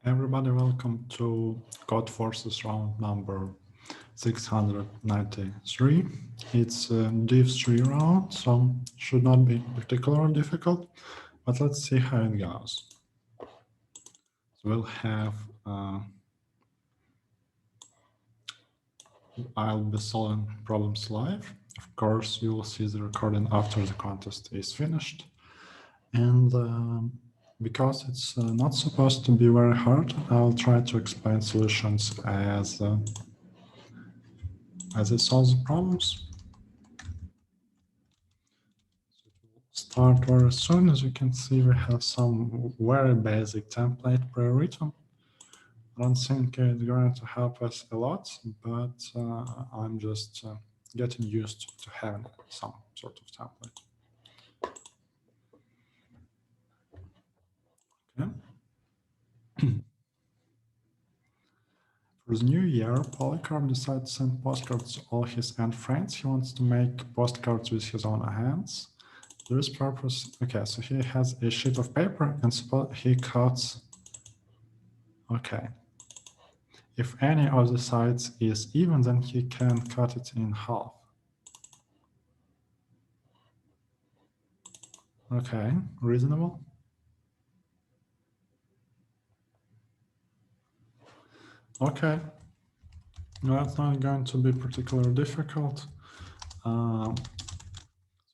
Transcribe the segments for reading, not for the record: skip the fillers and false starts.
everybody, welcome to Codeforces round number 693. It's a div3 round, so should not be particularly difficult, but let's see how it goes. So we'll have, I'll be solving problems live. Of course, you will see the recording after the contest is finished. And because it's not supposed to be very hard, I'll try to explain solutions as it solves the problems. Start very soon. As you can see, we have some very basic template pre-written. I don't think it's going to help us a lot, but I'm just getting used to having some sort of template. Okay. For the new year, Polycarp decided to send postcards to all his ant friends. He wants to make postcards with his own hands. For this purpose, okay, so he has a sheet of paper and suppose he cuts, okay. If any of the sides is even, then he can cut it in half. Okay, reasonable. Okay, that's not going to be particularly difficult.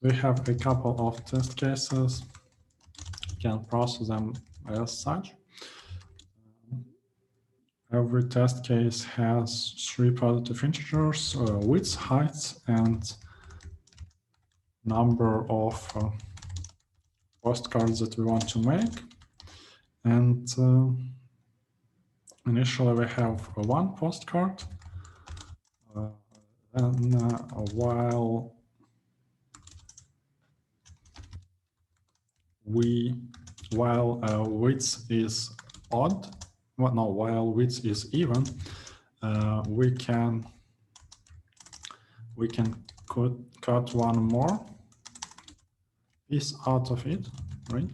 We have a couple of test cases. You can process them as such. Every test case has 3 positive integers, width, height, and number of postcards that we want to make. And initially we have one postcard. Then while width is odd, well, no, while width is even, we can cut one more piece out of it, right?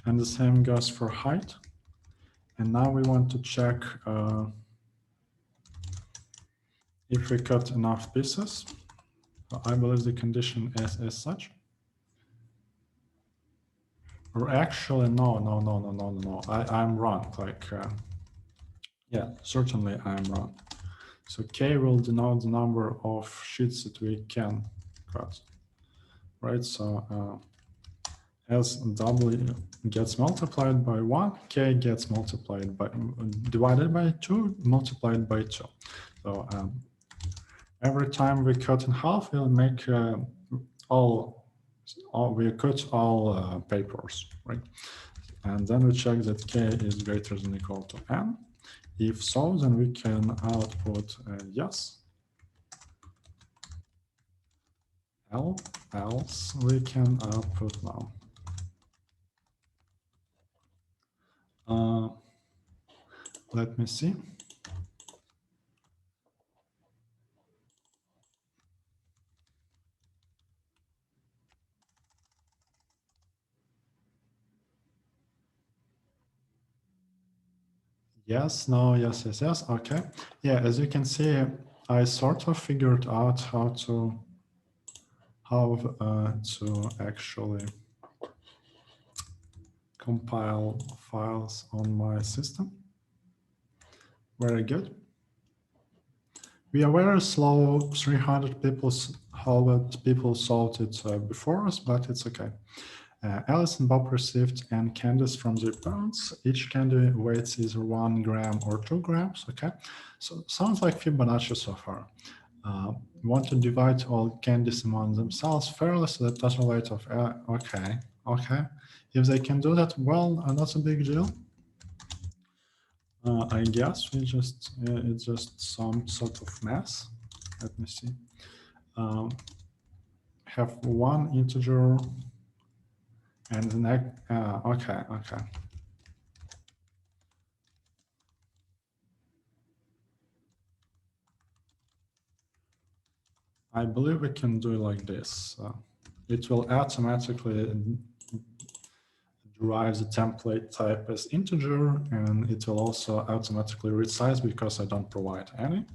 And the same goes for height. And now we want to check if we cut enough pieces. So I believe the condition is as such. Or actually, no. I'm wrong. Like, yeah, certainly I'm wrong. So K will denote the number of sheets that we can cut, right? So as W gets multiplied by 1, K gets multiplied by, divided by 2, multiplied by 2. So every time we cut in half, we'll make we cut all papers, right? And then we check that K is greater than or equal to N. If so, then we can output yes. Else we can output no. Let me see. Yes, no, yes, yes, yes. Okay. Yeah, as you can see, I sort of figured out how to actually compile files on my system. Very good. We are very slow. 300 people solved it before us, but it's okay. Alice and Bob received and candies from their parents. Each candy weighs either 1 gram or 2 grams. Okay, so sounds like Fibonacci so far. We want to divide all candies among themselves fairly, so that total weight of okay. If they can do that, well, that's a big deal. I guess it's just some sort of math. Let me see. Have one integer and the next. Okay. I believe we can do it like this. It will automatically derives the template type as integer, and it will also automatically resize because I don't provide any.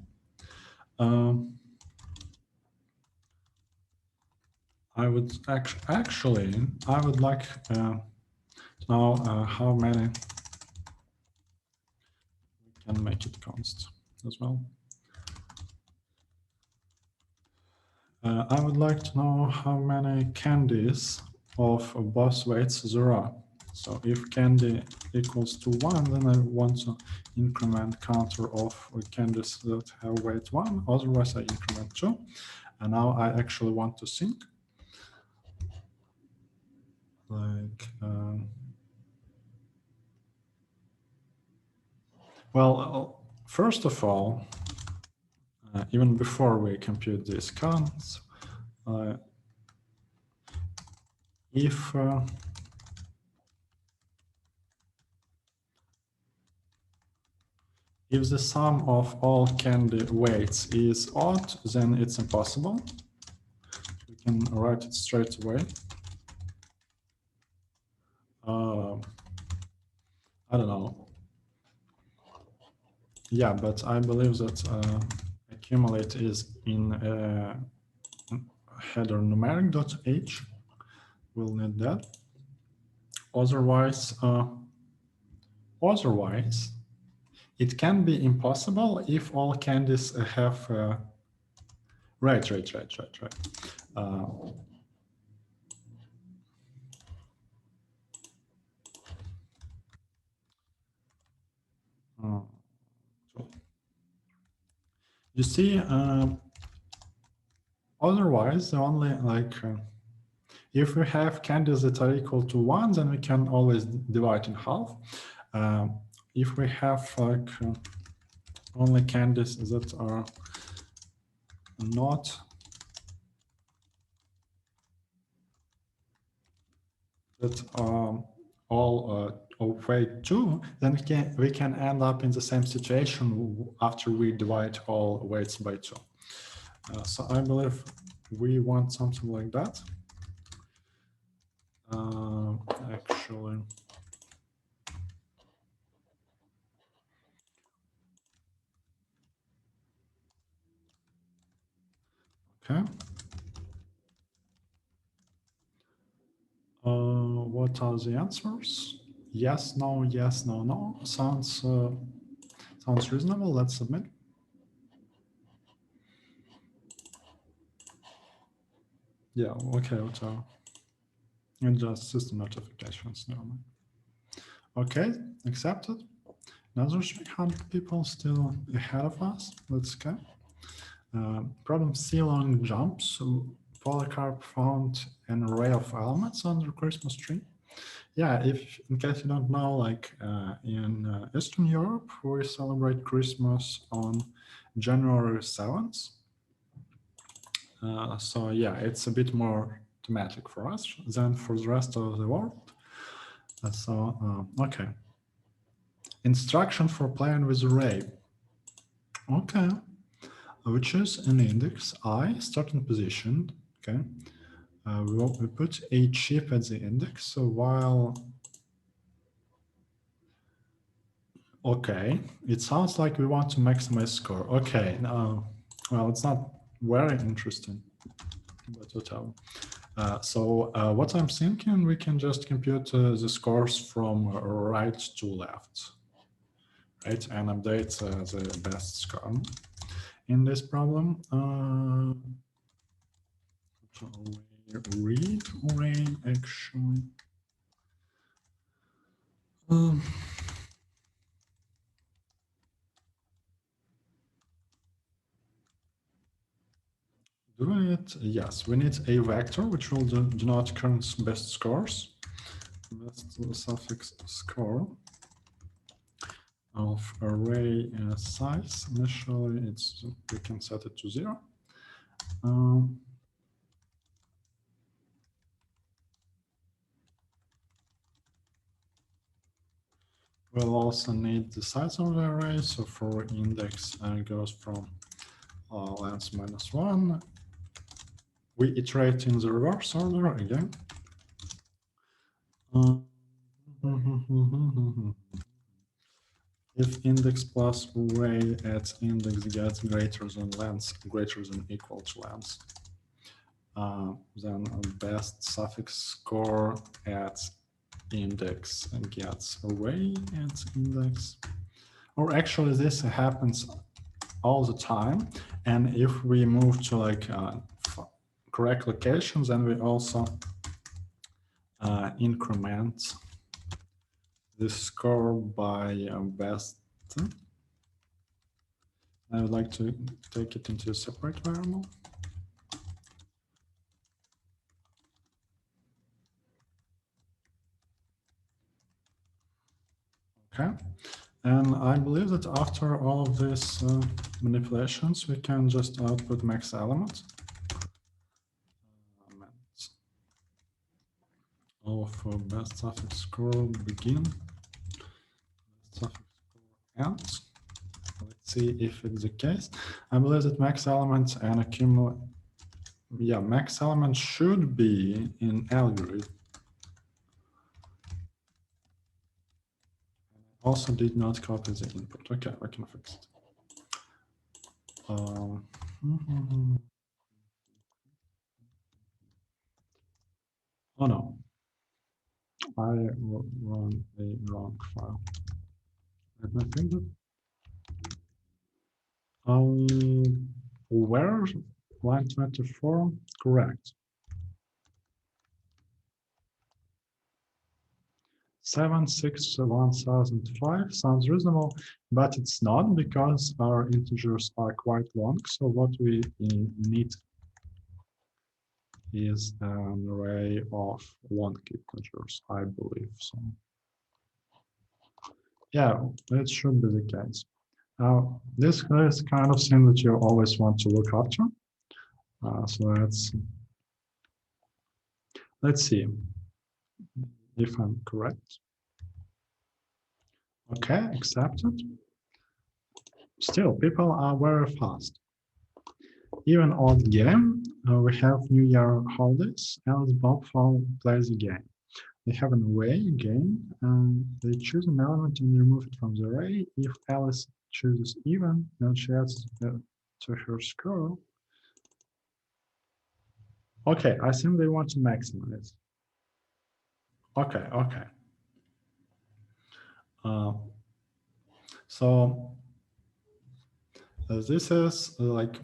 I would actually, I would like to know how many we can make it const as well. I would like to know how many candies of both weights there are. So if candy equals to 1, then I want to increment counter of candies that have weight 1, otherwise I increment 2. And now I actually want to sync. Like, well, first of all, even before we compute these counts, if the sum of all candy weights is odd, then it's impossible. We can write it straight away. I don't know. Yeah, but I believe that accumulate is in header numeric.h. We'll need that. Otherwise, it can be impossible if all candies have right. You see, otherwise, only like if we have candies that are equal to 1, then we can always divide in half. If we have like only candies that are not all of weight 2, then we can end up in the same situation after we divide all weights by 2. So I believe we want something like that. Actually, okay. What are the answers? Yes, no, yes, no, no. Sounds reasonable. Let's submit. Yeah, okay, so and just system notifications. No. Okay, accepted. Another 300 people still ahead of us. Let's go. Problem C long jump. So Polycarp found an array of elements on the Christmas tree. Yeah, if in case you don't know, like in Eastern Europe, we celebrate Christmas on January 7th. So yeah, it's a bit more thematic for us than for the rest of the world. Okay. Instruction for playing with array. Okay. We choose an index I, starting position. Okay. We put a chip at the index. So while okay, it sounds like we want to maximize score. Okay, well, it's not very interesting, but whatever. What I'm thinking, we can just compute the scores from right to left, right, and update the best score in this problem. Read array actually. Do we need, yes, we need a vector which will denote current best scores. Best suffix score of array size. Initially, we can set it to 0. We'll also need the size of the array. So for index goes from length -1. We iterate in the reverse order again. If index plus array at index gets greater than length greater than equal to length, then best suffix score at index gets array at index. Or actually this happens all the time. And if we move to like correct locations, then we also increment the score by best. I would like to take it into a separate variable. Okay, and I believe that after all of these manipulations, we can just output max element of best suffix score begin, best suffix score end. Let's see if it's the case. I believe that max element and accumulate. Yeah, max element should be in algorithm. Also did not copy the input. Okay, I can fix it. Oh no, I run a wrong file. Let me think it. Where line 24? Correct. 761,005 sounds reasonable, but it's not because our integers are quite long. So what we need is an array of long integers, I believe. So yeah, it should be the case. Now, this is kind of thing that you always want to look after. So let's see if I'm correct. Okay, accepted. Still, people are very fast. Even on the game, we have New Year holidays, and Bob plays the game. They have an array game, and they choose an element and remove it from the array. If Alice chooses even, then she adds to her score. Okay, I think they want to maximize. Okay, okay. So this is like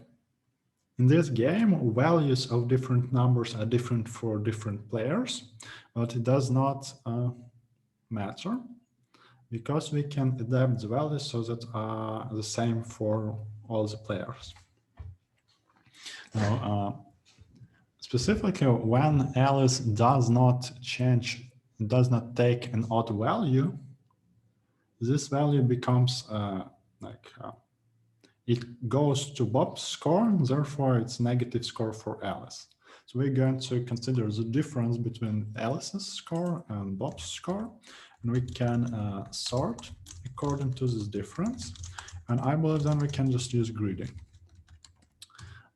in this game, values of different numbers are different for different players, but it does not matter because we can adapt the values so that are the same for all the players. Now, specifically, when Alice does not take an odd value, this value becomes it goes to Bob's score, and therefore it's negative score for Alice. So we're going to consider the difference between Alice's score and Bob's score, and we can sort according to this difference. And I believe then we can just use greedy.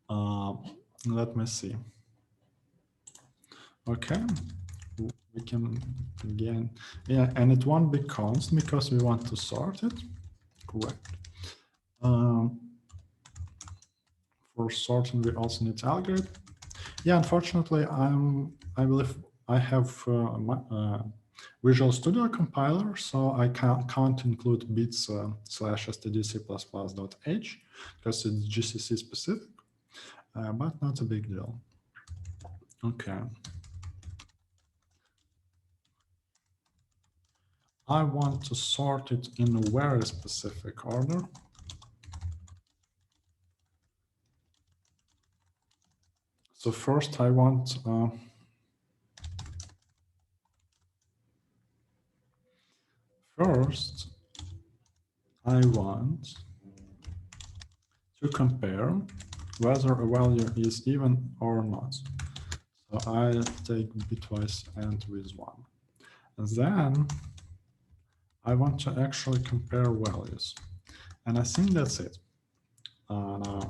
Let me see. Okay, we can again, yeah, and it won't be constant because we want to sort it, correct. For sorting, we also need algorithm. Yeah, unfortunately, I believe I have Visual Studio compiler, so I can't include bits /stdc++.h because it's GCC specific, but not a big deal. Okay. I want to sort it in a very specific order. So first I want to compare whether a value is even or not. So I take bitwise and with 1. And then I want to actually compare values. And I think that's it. Now,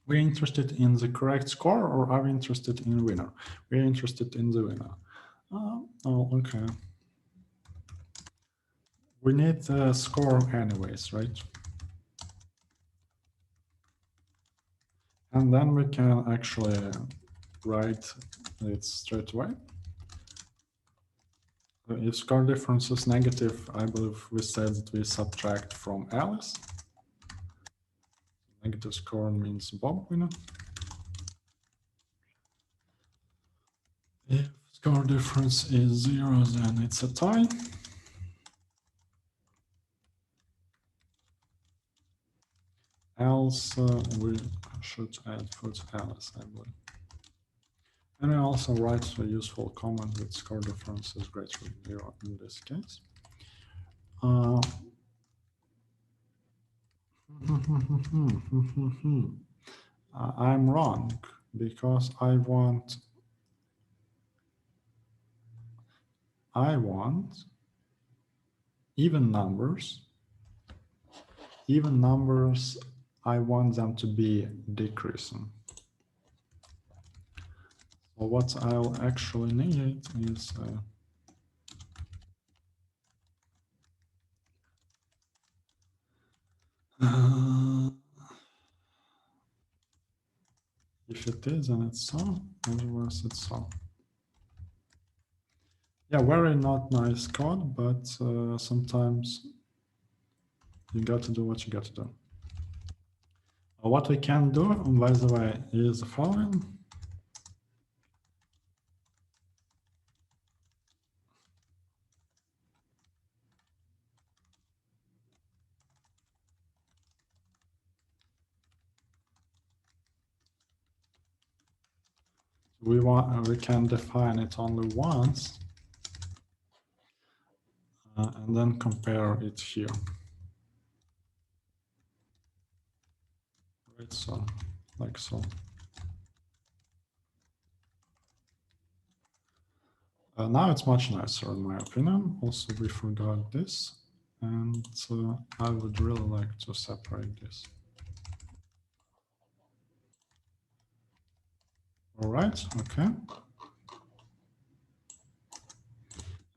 we're interested in the correct score, or are we interested in winner? We're interested in the winner. Oh, okay. We need the score anyways, right? And then we can actually write it straight away. If score difference is negative, I believe we said that we subtract from Alice. Negative score means Bob winner. If score difference is 0, then it's a tie. Else, we should add foot Alice, I believe. And I also write a useful comment that score difference is greater than 0 in this case. I'm wrong because I want even numbers. Even numbers, I want them to be decreasing. So what I'll actually need is if it is, then it's so, otherwise it's so. Yeah, very not nice code, but sometimes you got to do what you got to do. What we can do, by the way, is the following. We can define it only once and then compare it here. Right, so like so. Now it's much nicer in my opinion. Also, we forgot this, and I would really like to separate this. All right, okay.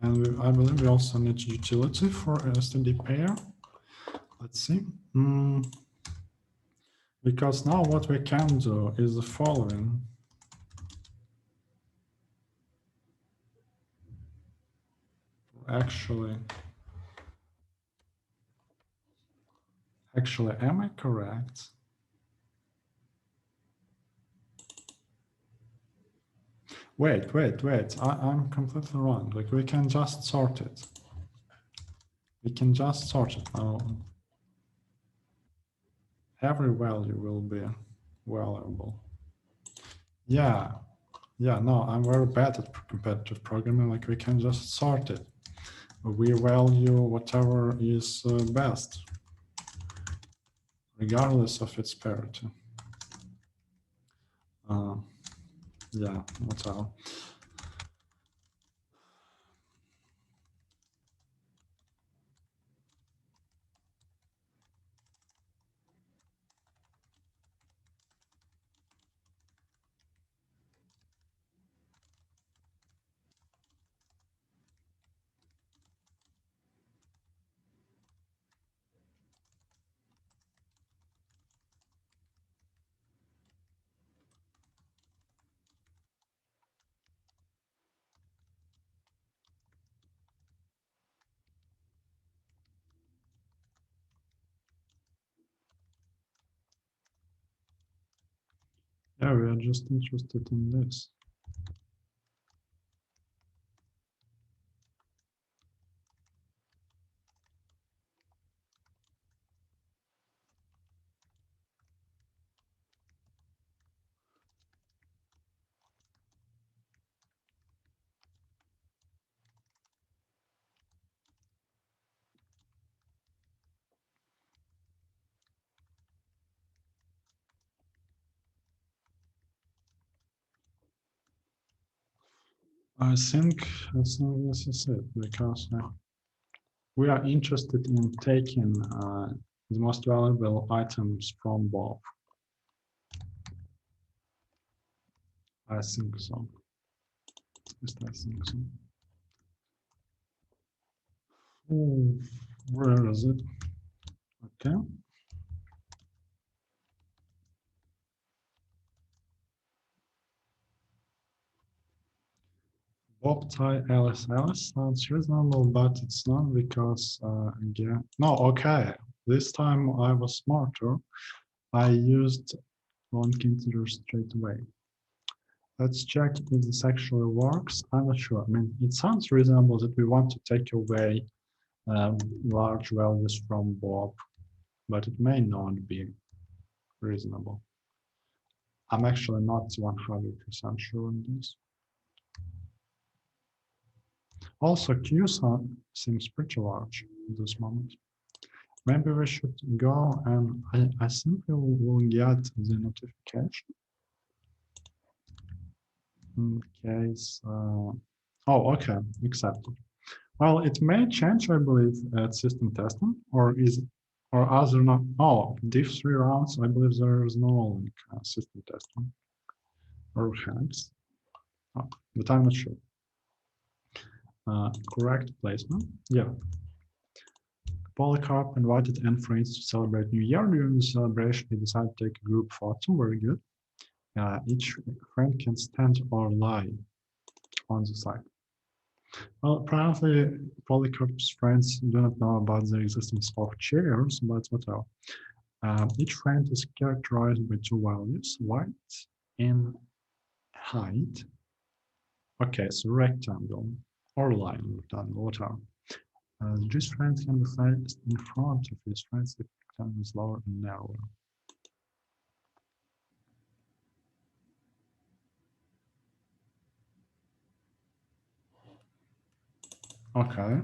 And I believe we also need utility for STD pair. Let's see. Because now what we can do is the following. Actually, am I correct? Wait. I'm completely wrong. Like we can just sort it. We can just sort it now. Every value will be valuable. Yeah, no, I'm very bad at competitive programming. Like we can just sort it. We value whatever is best, regardless of its parity. Yeah, whatever. Yeah, we are just interested in this. I think this is it, because we are interested in taking the most valuable items from both. I think so. At least I think so. Where is it? Okay. Bob tie Alice Alice sounds reasonable, but it's not because again. No, okay. This time I was smarter. I used long integer straight away. Let's check if this actually works. I'm not sure. I mean, it sounds reasonable that we want to take away large values from Bob, but it may not be reasonable. I'm actually not 100% sure on this. Also, Q seems pretty large at this moment. Maybe we should go and I simply will get the notification in case. Oh, okay, accepted. Well, it may change, I believe, at system testing, or are there not? Oh, diff 3 rounds. I believe there is no like system testing or hacks, oh, but I'm not sure. Correct placement. Yeah. Polycarp invited N friends to celebrate New Year. During the celebration, he decided to take a group photo. Very good. Each friend can stand or lie on the side. Well, apparently, Polycarp's friends do not know about the existence of chairs, but whatever. Each friend is characterized by two values, weight and height. Okay, so rectangle or line rectangle, whatever. These friends can be placed in front of his friends if the rectangle is lower and narrower. Okay.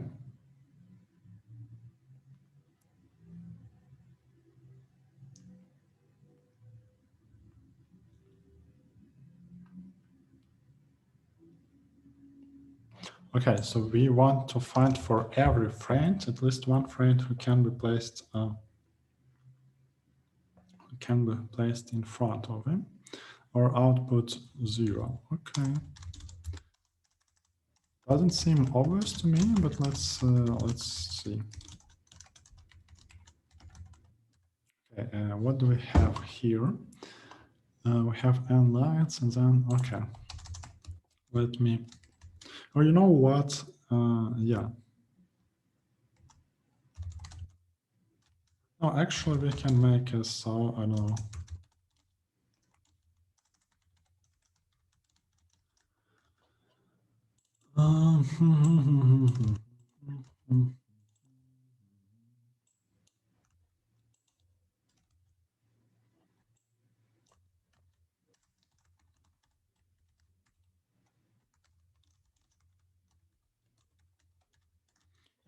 Okay, so we want to find for every friend at least one friend who can be placed in front of him, or output 0. Okay. Doesn't seem obvious to me, but let's see. Okay, what do we have here? We have n lines, and then okay. Let me. Oh, you know what? Yeah. No, actually, we can make a so I don't know.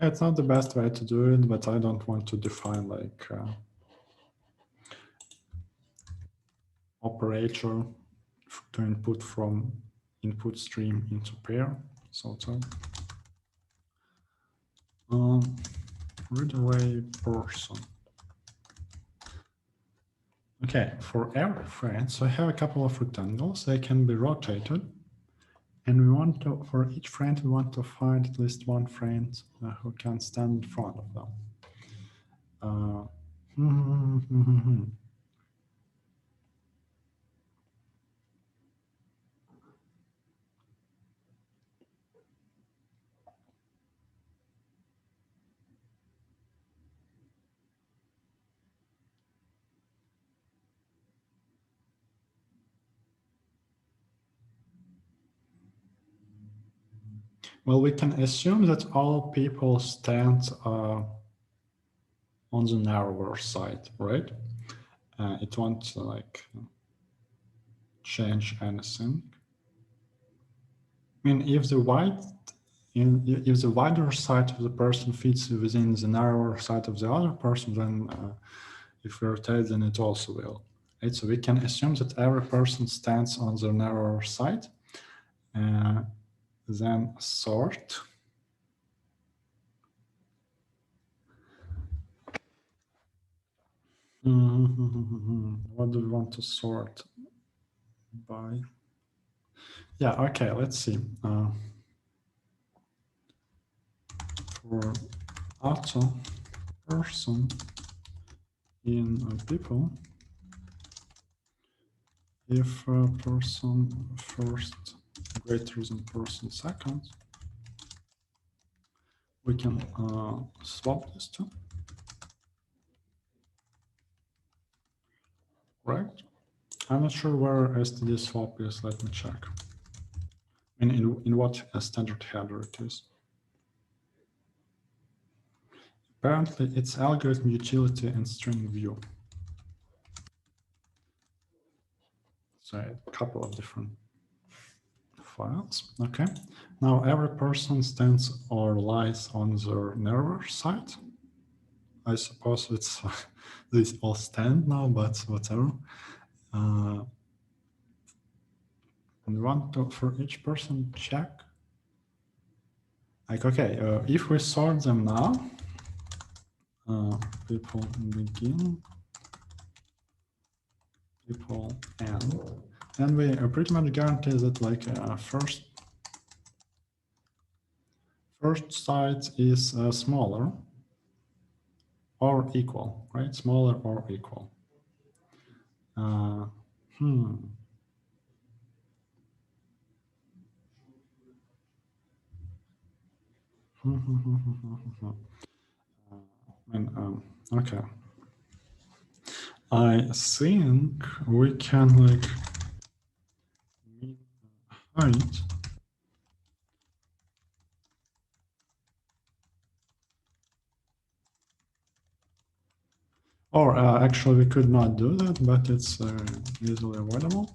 It's not the best way to do it, but I don't want to define like operator to input from input stream into pair. So read away person. Okay, for every friend, so I have a couple of rectangles. They can be rotated. And we want to, for each friend, we want to find at least one friend who can stand in front of them. Well, we can assume that all people stand on the narrower side, right? It won't like change anything. I mean, if the wider side of the person fits within the narrower side of the other person, then if we rotate, then it also will. Right? So we can assume that every person stands on the narrower side, then sort. What do we want to sort by? Yeah, okay, let's see. For auto, person in people if person first greater than person second. We can swap this two. Right? I'm not sure where std swap is. Let me check. And in what standard header it is. Apparently, it's algorithm utility and string view. So a couple of different files. Okay. Now every person stands or lies on their nervous side. I suppose it's these all stand now, but whatever. And we want to, for each person, check. Like, okay, if we sort them now, people begin, people end, then we pretty much guarantee that like first side is smaller or equal, right? Smaller or equal. Okay. I think we can like mean height. Or actually, we could not do that, but it's easily avoidable.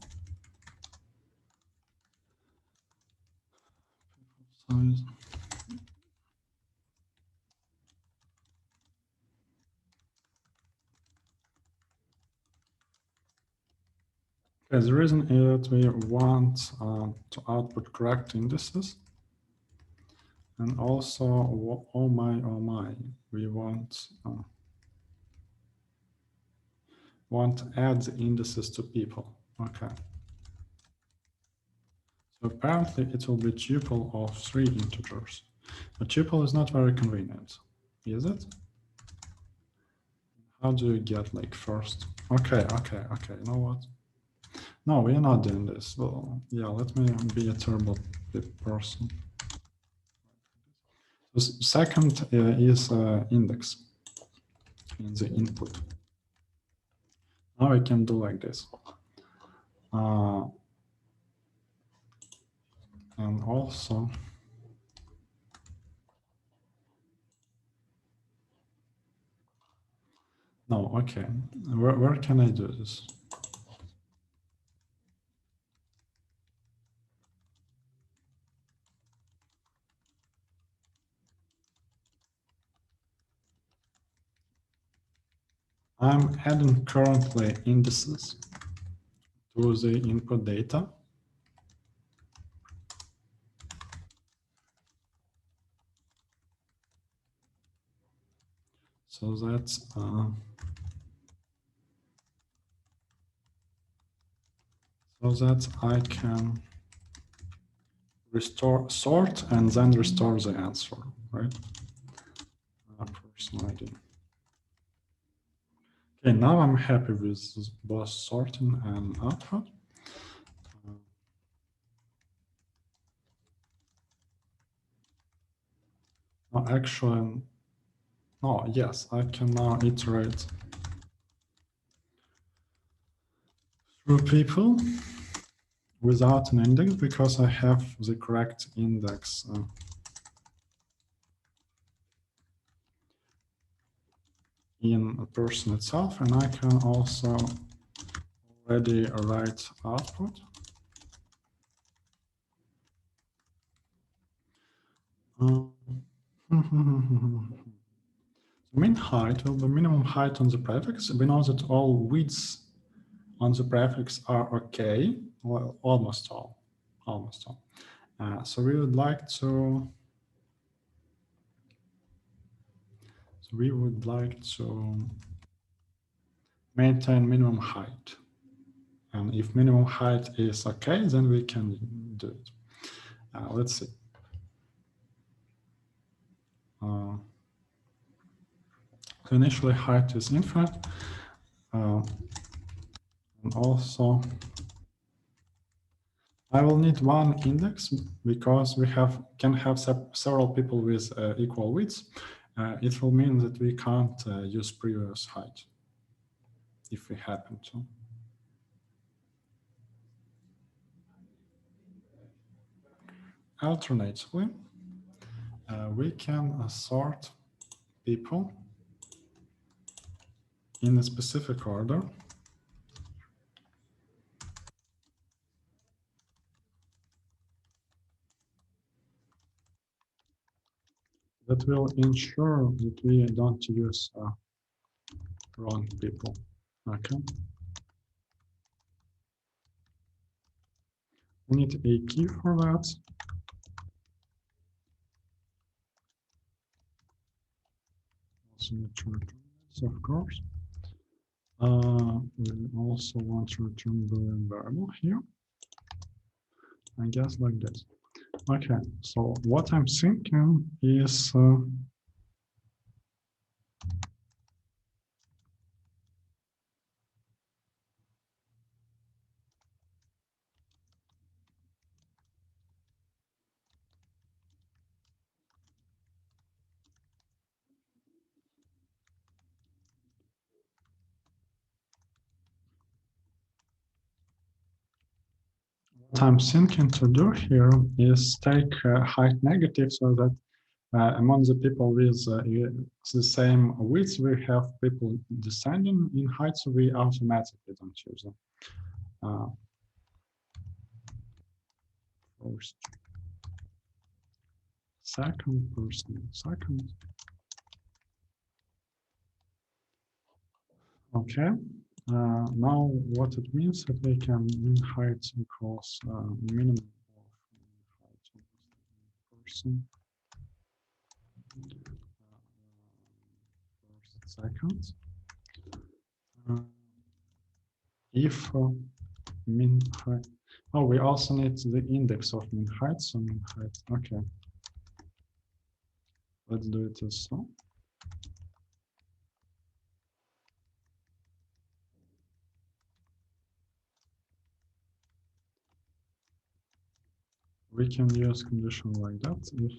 Size. Okay, the reason is that we want to output correct indices. And also, oh my, we want to add the indices to people. Okay. So apparently it will be tuple of 3 integers. A tuple is not very convenient, is it? How do you get like first? Okay, you know what? No, we are not doing this. Well, yeah, let me be a terrible person. The second is index in the input. Now I can do like this. And also, no, okay. Where can I do this? I'm adding currently indices to the input data. So that's I can sort and then restore the answer, right? Person ID. Okay, now I'm happy with both sorting and output. No, actually, no, yes, I can now iterate through people without an index because I have the correct index. In a person itself, and I can also already write output. Min height will be minimum height on the prefix. We know that all widths on the prefix are okay. Well, almost all. So we would like to. Maintain minimum height. And if minimum height is okay, then we can do it. Let's see. So initially height is infinite. And also I will need one index because we can have several people with equal widths. It will mean that we can't use previous height if we happen to. Alternatively, we can sort people in a specific order that will ensure that we don't use wrong people. Okay. We need a key for that. Also need to return this, of course. We also want to return Boolean variable here. I guess like this. Okay, so what I'm thinking is what I'm thinking to do here is take height negative so that among the people with the same width, we have people descending in height, so we automatically don't use them. First, second person, second. Okay. Now what it means that we can min height equals minimum of height of person. First, second. If min height. Oh, we also need the index of min height, so min height. Okay. Let's do it as so. We can use condition like that if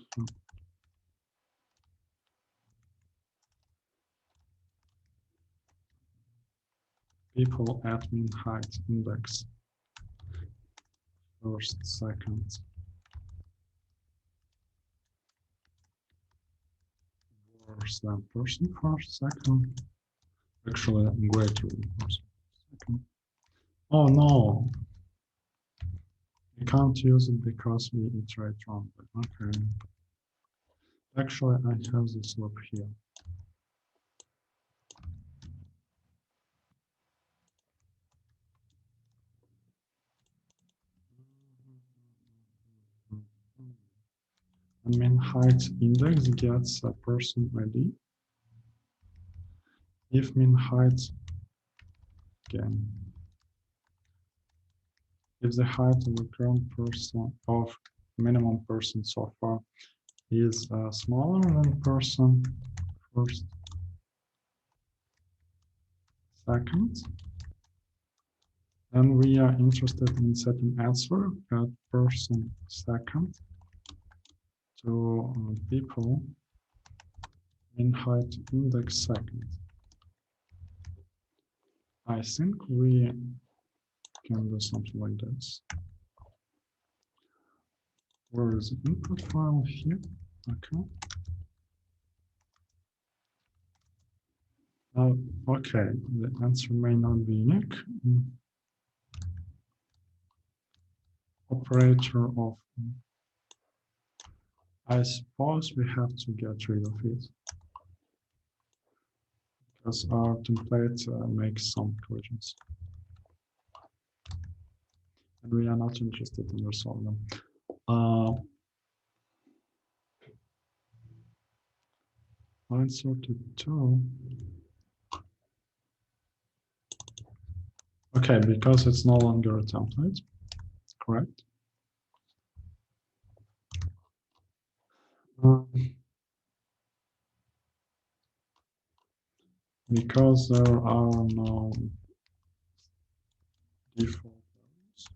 people at min height index first, second, worse than person first, second, actually greater than person second. Oh no, we can't use it because we iterate wrong. Okay. Actually, I have this loop here. And min height index gets a person ID. If min height, again, if the height of the current person of minimum person so far is smaller than person first, second, and we are interested in setting answer at person second to people in height index second. I think we can do something like this. Where is the input file here? Okay. Okay, the answer may not be unique. Operator of, I suppose we have to get rid of it because our template makes some collisions. And we are not interested in resolve them. Line sorted 2. Okay, because it's no longer a template, correct? because there are no default values.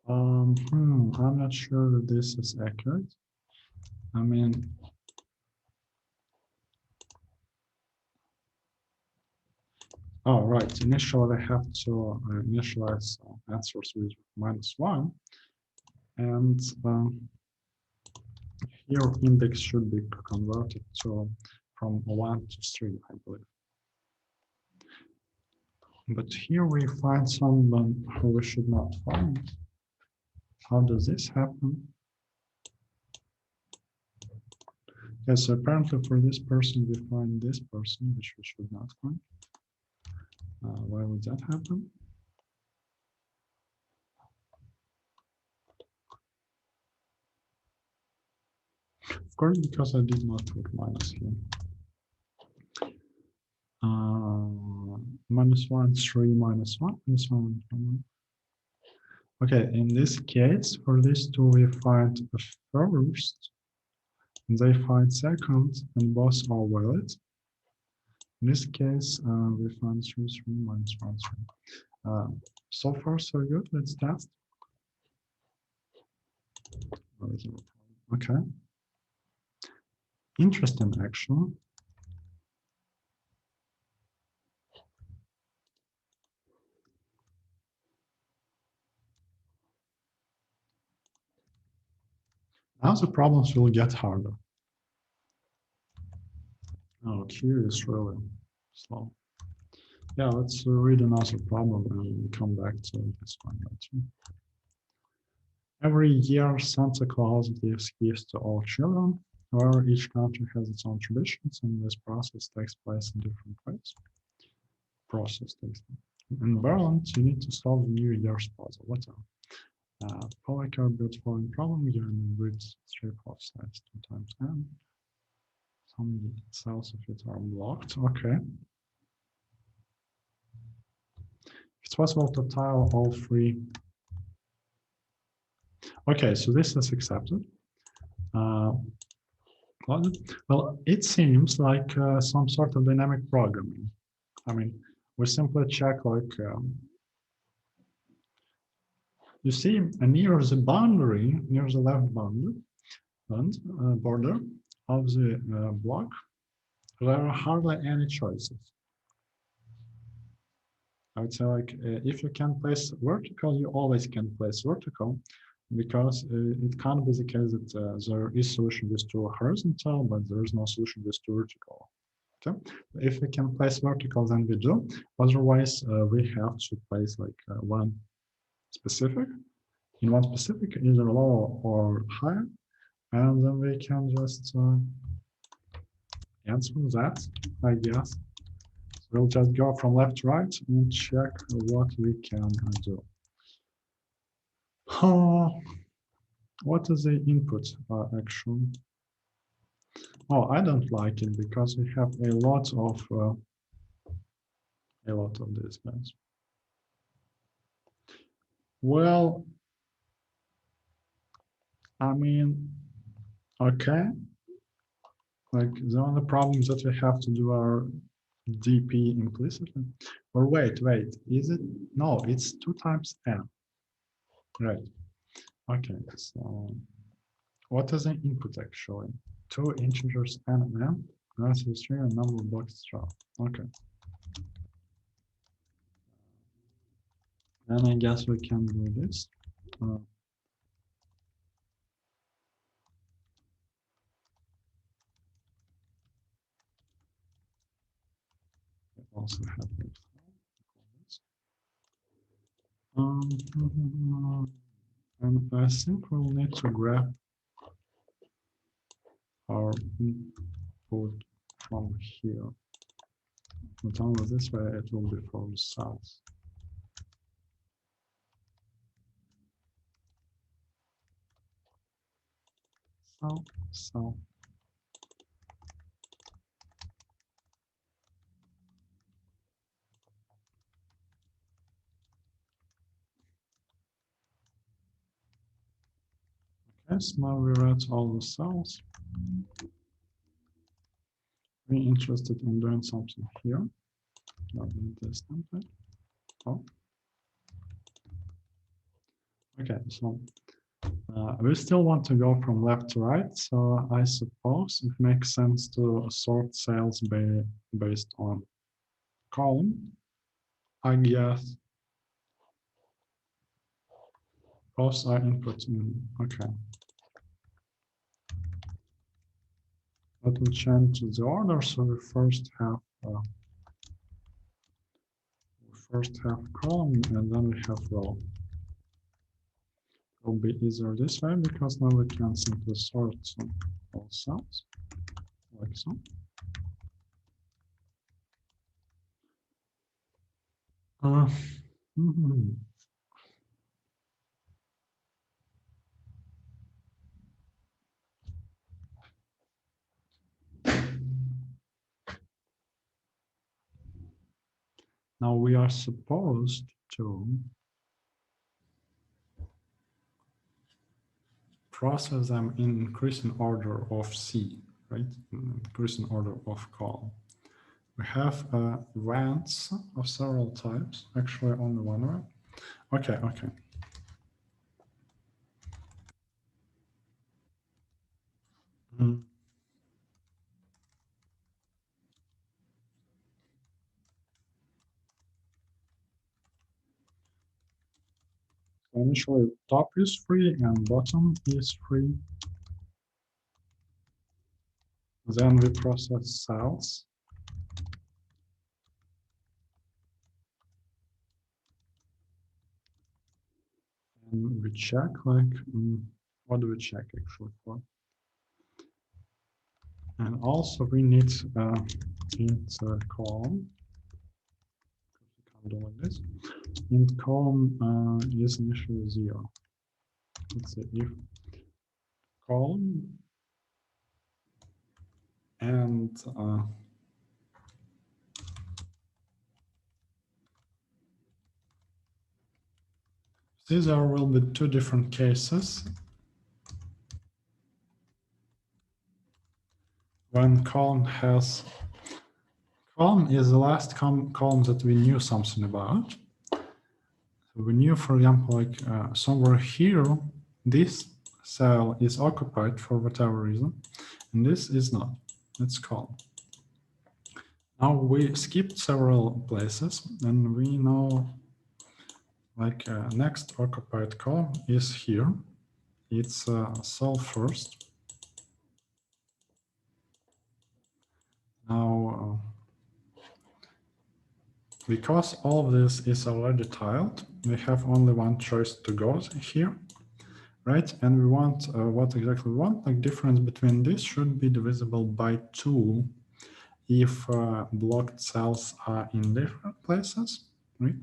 I'm not sure that this is accurate. I mean, oh, right. Initially, I have to initialize answers with -1. And here index should be converted to from 1 to 3, I believe. But here we find someone who we should not find. How does this happen? Yes, apparently for this person, we find this person, which we should not find. Why would that happen? Of course, because I did not put minus here. -1, 3, -1, and so on. Okay, in this case, for these two, we find the first, and they find second, and both are valid. In this case, we find 3, 3, -1, 3. So far, so good. Let's test. Okay. Interesting, actually. Now the problems will get harder. Oh, Q is really slow. Yeah, let's read another problem and come back to this one later. Every year, Santa Claus gives gifts to all children. However, each country has its own traditions, and this process takes place in different ways. In Berlin, you need to solve the New Year's puzzle. What's up? Polycar built following problem, given grids 3 plot size 2 times n. Some cells of it are blocked. Okay. It's possible to tile all 3. Okay, so this is accepted. Well, it seems like some sort of dynamic programming. I mean, we simply check like, you see, near the boundary, near the left boundary, border of the block, there are hardly any choices. I would say like, if you can place vertical, you always can place vertical, because it can't be the case that there is solution with 2 horizontal, but there is no solution with 2 vertical. Okay, if we can place vertical, then we do. Otherwise, we have to place like one specific, in one specific, either lower or higher, and then we can just answer that, I guess. We'll just go from left to right and check what we can do. What is the input actually? Oh, I don't like it because we have a lot of these guys. Well, I mean, okay. Like the only problems that we have to do are DP implicitly. Or wait, is it? No, it's 2 times n. Right. Okay, so what is the input actually? 2 integers n and m, answer 3, and number of blocks draw. Okay. And I guess we can do this. Also have it. And I think we'll need to grab our input from here. But only this way it will be from south. So. Okay, nice. Now we read all the cells. We're interested in doing something here. Not in this template. Oh. Okay, so we still want to go from left to right, so I suppose it makes sense to sort cells based on column. I guess both are input in. Okay. Let me change the order. So we first have column and then we have row. It will be easier this way because now we can simply sort all cells like so. Now we are supposed to process them in increasing order of C, right? Increasing order of column. We have events of several types, actually only one way. Okay. Initially, top is free and bottom is free. Then we process cells. And we check like, what do we check actually for? And also we need int column. We can't do like this. Int column is initially 0. Let's say if column and these will be two different cases. When column is the last column that we knew something about. So we knew, for example, like somewhere here, this cell is occupied for whatever reason, and this is not. Let's column. Now we skipped several places, and we know like next occupied column is here. It's cell first. Now, because all of this is already tiled, we have only one choice to go here, right? And we want what exactly we want, like difference between this should be divisible by 2 if blocked cells are in different places, right?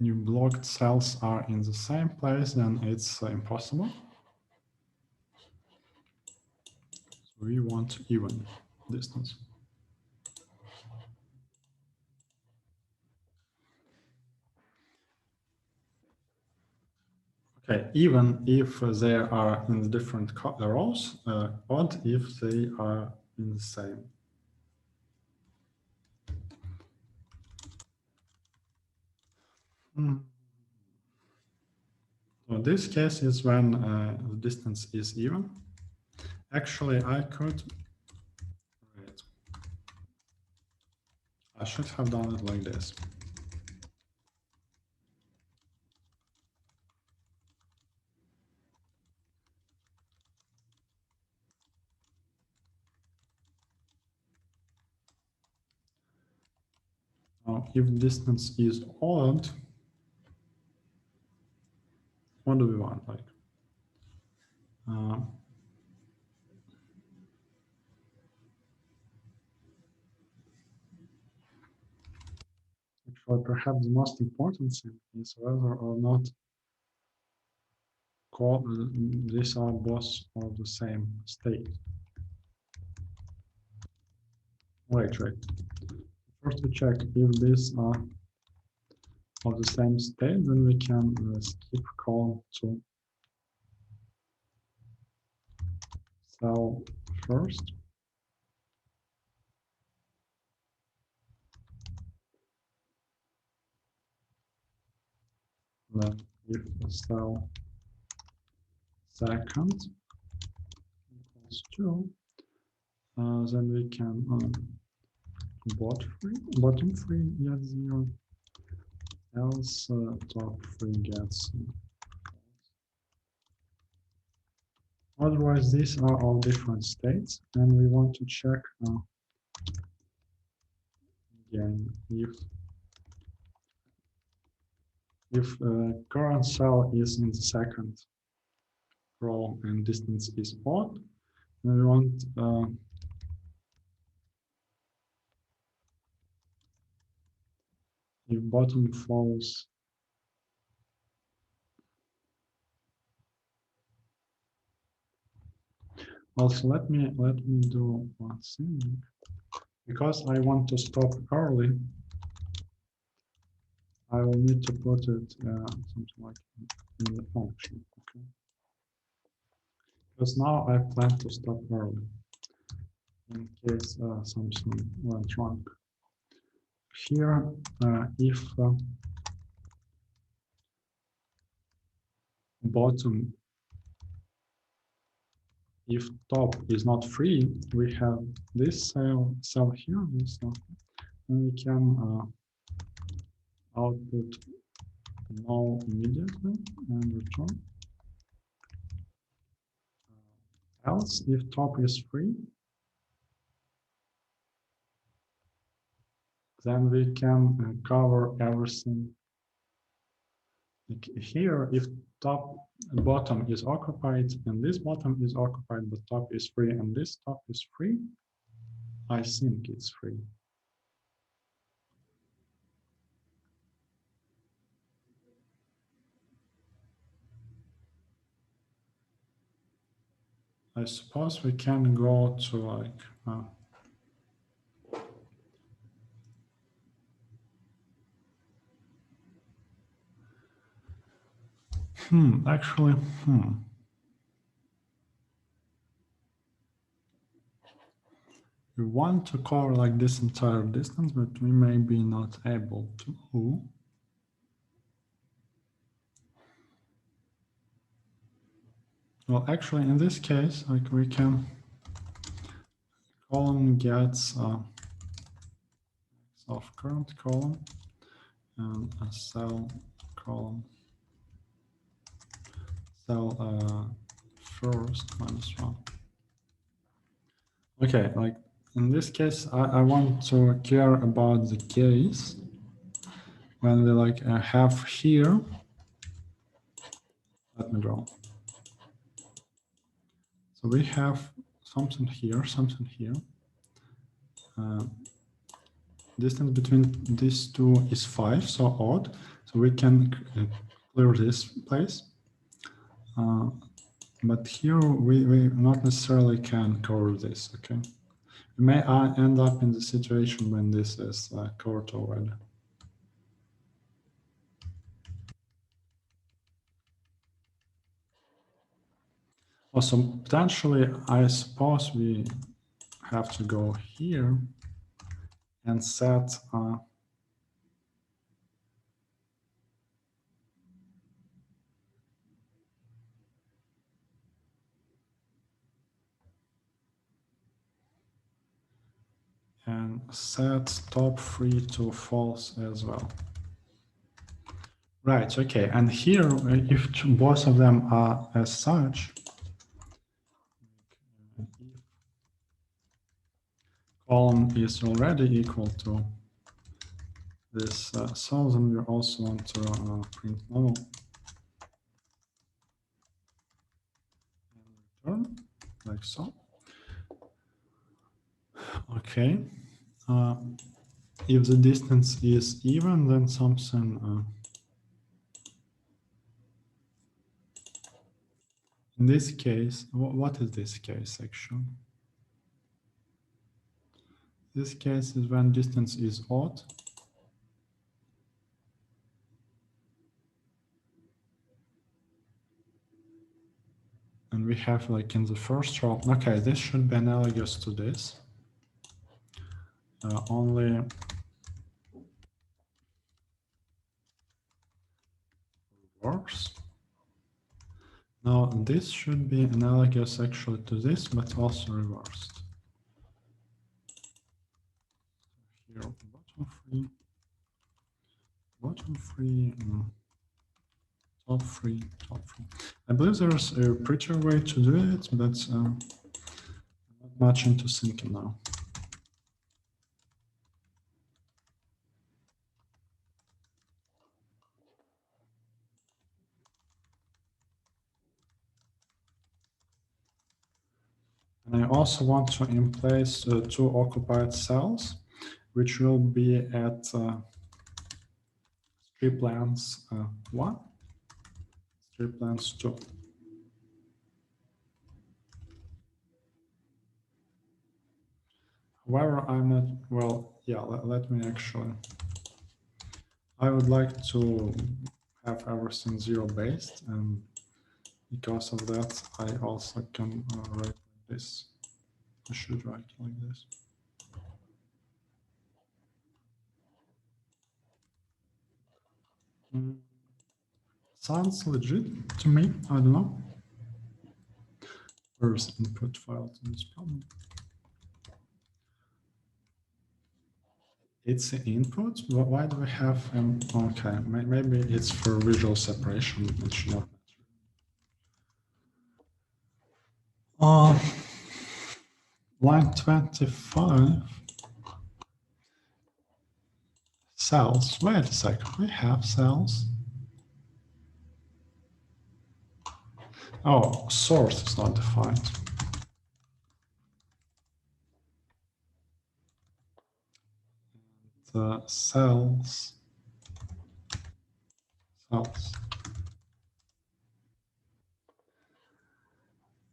If blocked cells are in the same place, then it's impossible. So we want even distance. Okay, even if they are in different rows, odd if they are in the same. So this case is when the distance is even. Actually, I should have done it like this. Now, if distance is odd, what do we want? Like, actually, perhaps the most important thing is whether or not these are both of the same state. Wait. First we check if these are of the same state, then we can skip column to cell first. Then if the cell second equals 2, then we can bottom free get 0, else top free gets. Otherwise, these are all different states, and we want to check again if current cell is in the second row and distance is odd, then we want if bottom falls also let me do one thing, because I want to stop early. I will need to put it something like in the function, okay? Because now I plan to stop early in case something went wrong. Here, if bottom, if top is not free, we have this cell here, this cell, and we can output null immediately and return. Else, if top is free, then we can cover everything. Like here, if top and bottom is occupied and this bottom is occupied, but top is free and this top is free, I think it's free. I suppose we can go to like actually, we want to cover like this entire distance, but we may be not able to. Well, actually, in this case, like we can column gets of current column and a cell column cell first -1. Okay, like in this case, I want to care about the case when we like have here. Let me draw. So we have something here, something here. Distance between these two is 5, so odd. So we can clear this place. But here we not necessarily can cover this, okay? We may end up in the situation when this is covered already. Also, potentially, I suppose we have to go here and set top free to false as well. Right, okay, and here, if both of them are as such, if column is already equal to this cell, then we also want to print null and return, like so. Okay, if the distance is even, then something in this case, what is this case actually? This case is when distance is odd. And we have like in the first row, okay, this should be analogous to this. Only reverse. Now this should be analogous actually to this, but also reversed. Here, bottom three, top three, top three. I believe there's a prettier way to do it, but not much into thinking now. And I also want to in place two occupied cells, which will be at strip length 1, strip length 2. However, I'm not, well, yeah, let me actually, I would like to have everything zero based, and because of that, I also can write like this. I should write like this. Sounds legit to me. I don't know. Where's input file to this problem? It's the input. Why do we have? Okay, maybe it's for visual separation. It should not matter. Line 25. Cells. Wait a second. We have cells. Oh, source is not defined. The cells.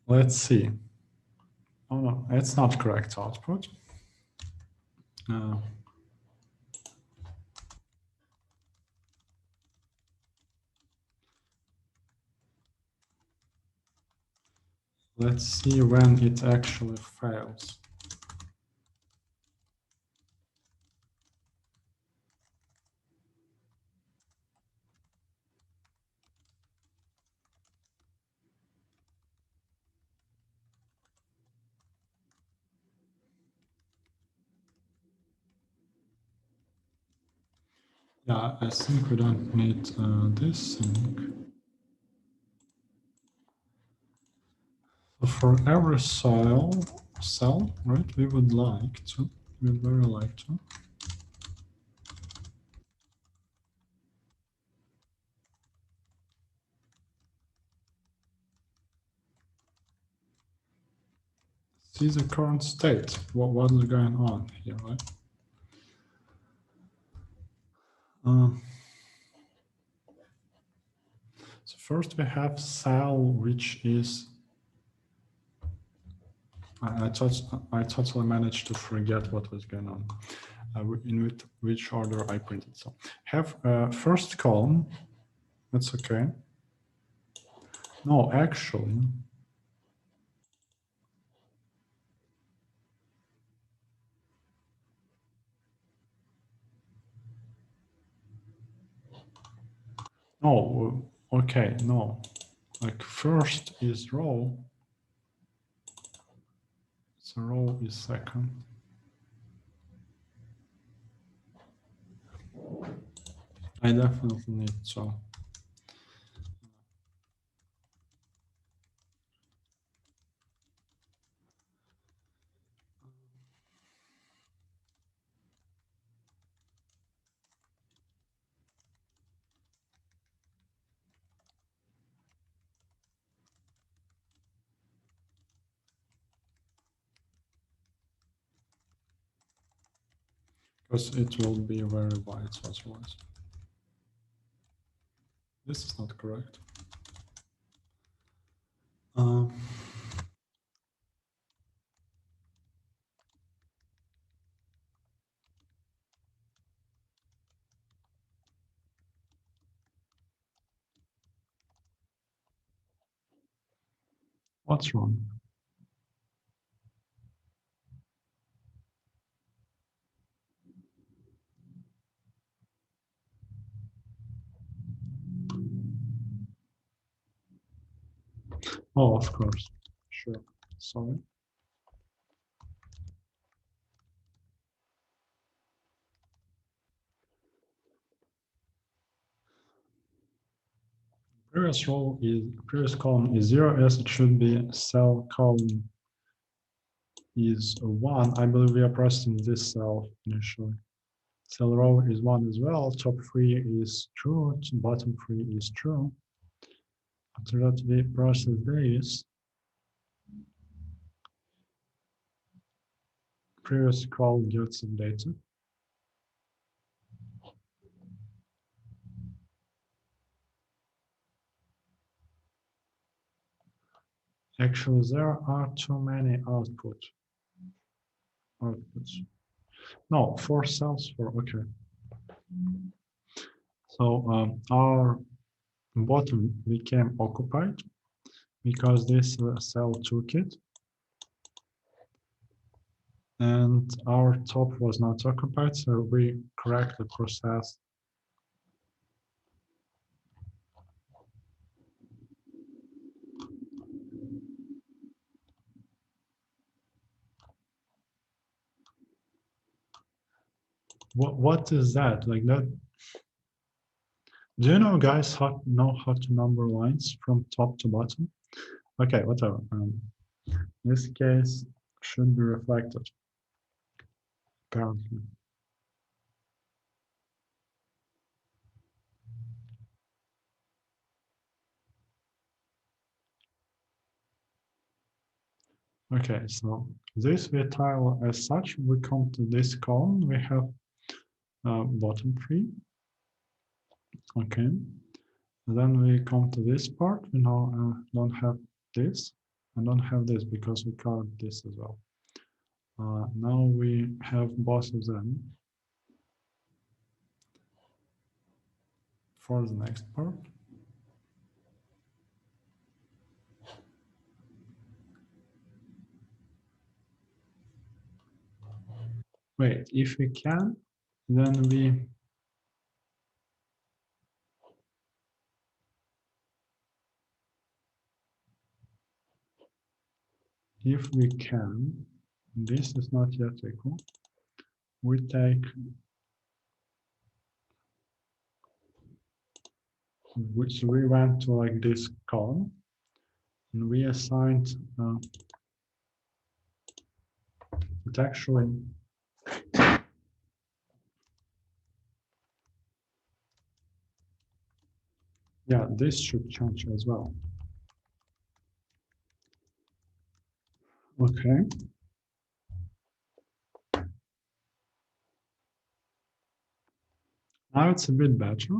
Let's see. Oh no, it's not correct output. Let's see when it actually fails. Yeah, I think we don't need this thing. So for every cell, right, we would very like to. See the current state, what is going on here, right? So first we have cell, which is, I totally managed to forget what was going on, in which order I printed. So have first column, that's okay. No, actually, no, okay, no. Like first is row, so row is second. I definitely need so. Because it will be very wide otherwise. This is not correct. What's wrong? Oh, of course. Sure. Sorry. Previous column is 0 as it should be. Cell column is 1. I believe we are processing this cell initially. Cell row is 1 as well. Top 3 is true. Bottom 3 is true. After that, we process this. Previous call gets updated. Actually, there are too many outputs. No, 4 cells for, okay. So our bottom became occupied because this cell took it. And our top was not occupied, so we correctly processed. What is that? Like that? Do you know, guys, know how to number lines from top to bottom? Okay, whatever. This case should be reflected, apparently. Okay, so this we tile as such. We come to this column. We have bottom 3. Okay. Then we come to this part. We now don't have this. I don't have this because we covered this as well. Now we have both of them for the next part. Wait, if we can, then if we can, this is not yet equal. We take, which we went to like this column, and we assigned it actually. Yeah, this should change as well. Okay. Now it's a bit better.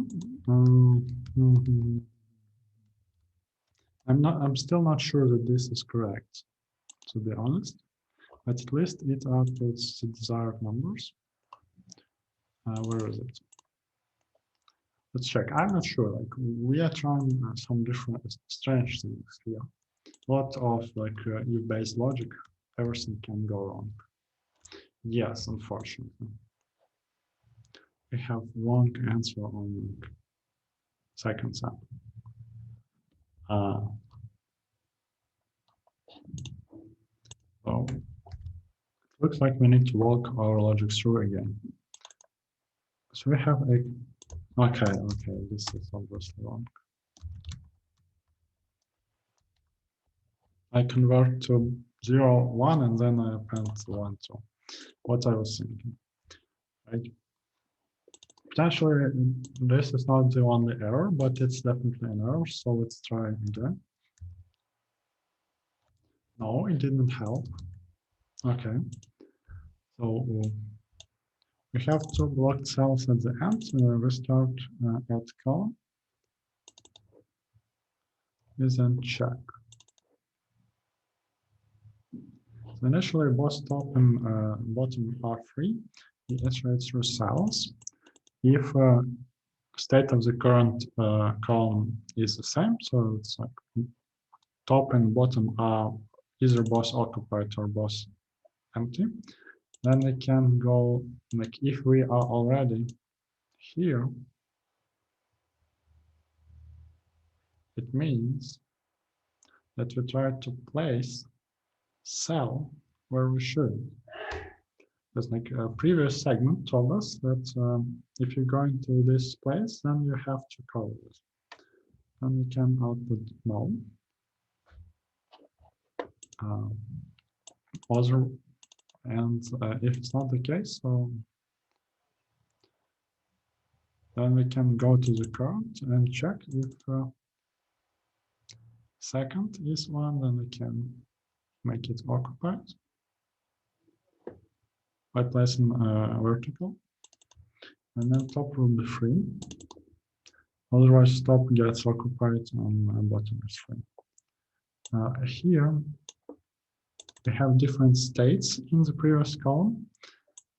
I'm still not sure that this is correct, to be honest, but at least it outputs the desired numbers. Where is it? Let's check. I'm not sure. Like we are trying some different strange things here. A lot of like if-based logic, everything can go wrong. Yes, unfortunately. We have wrong answer on second sample. So it looks like we need to walk our logic through again. So we have a, okay, this is obviously wrong. I convert to 0, 1, and then I append 1, 2. What I was thinking, right? Potentially, this is not the only error, but it's definitely an error. So let's try again. No, it didn't help. Okay. So we have two blocked cells at the end. Restart at column. Is then check. So initially, both top and bottom are free. We iterate through cells. If state of the current column is the same, so it's like top and bottom are either both occupied or both empty, then we can go, like if we are already here, it means that we try to place cell where we should. That's like a previous segment told us that if you're going to this place, then you have to call it. And we can output null. Other, and if it's not the case, so then we can go to the code and check if second is one, then we can make it occupied by placing vertical, and then top will be free. Otherwise, top gets occupied and bottom is free. Here, we have different states in the previous column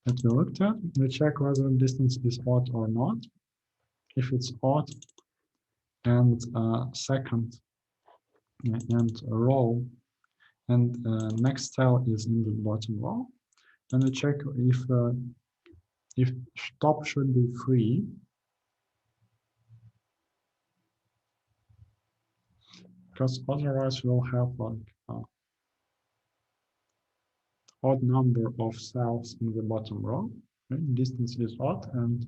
that we looked at. We check whether distance is odd or not. If it's odd and second and row and next cell is in the bottom row, then we check if top should be free. Because otherwise we'll have like odd number of cells in the bottom row. Right? Distance is odd and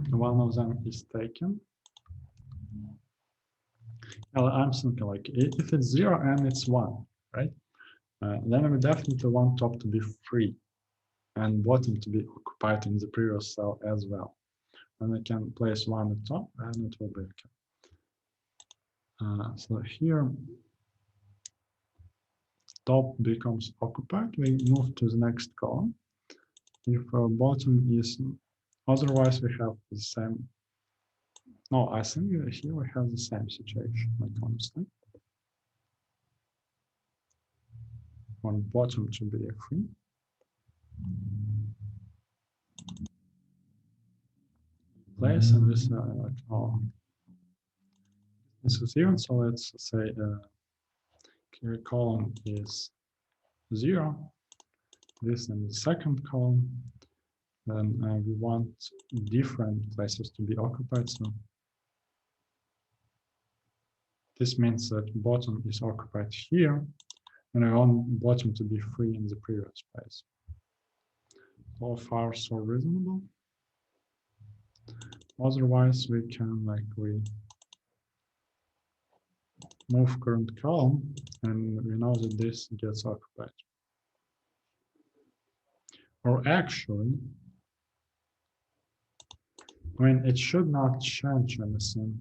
one of them is taken. Well, I'm thinking like if it's 0 and it's 1, right? Then we definitely want top to be free and bottom to be occupied in the previous cell as well. And we can place 1 at top and it will be okay. So here, top becomes occupied. We move to the next column. If bottom is, otherwise we have the same. No, I think here we have the same situation, like honestly. Want bottom to be free. Place and this like this is even. So let's say column is 0. This in the second column. Then we want different places to be occupied. So this means that bottom is occupied here, and I want bottom to be free in the previous place. So far, so reasonable. Otherwise, we can we move current column, and we know that this gets occupied. Or actually, I mean, it should not change anything.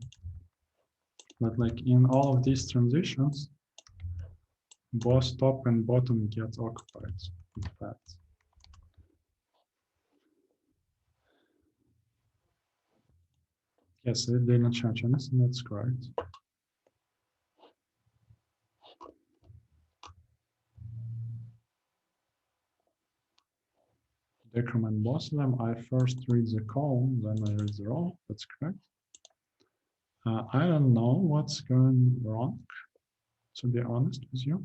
But like in all of these transitions, both top and bottom get occupied, in fact. Yes, it didn't change anything, that's correct. Decrement both of them. I first read the column, then I read the row, that's correct. I don't know what's going wrong, to be honest with you.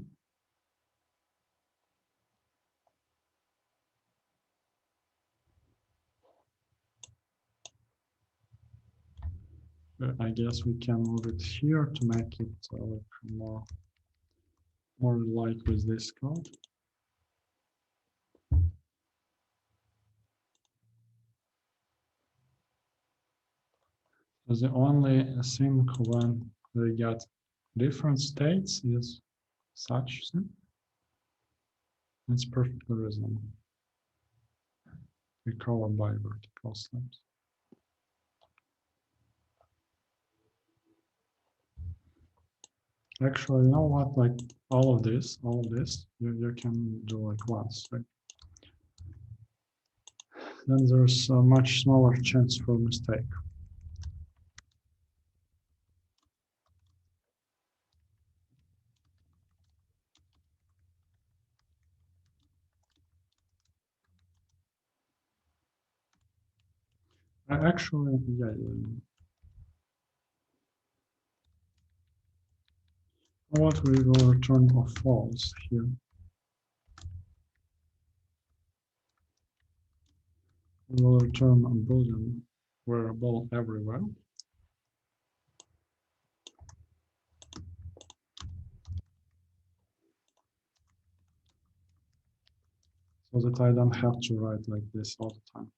I guess we can move it here to make it more like with this code. The only thing when we get different states is such thing. It's perfectly reasonable. We cover by vertical slabs. Actually, you know what? Like all of this, you can do like once, right? Then there's a much smaller chance for mistake. Actually, yeah. what we will return a false here. We will return a Boolean variable everywhere. So that I don't have to write like this all the time.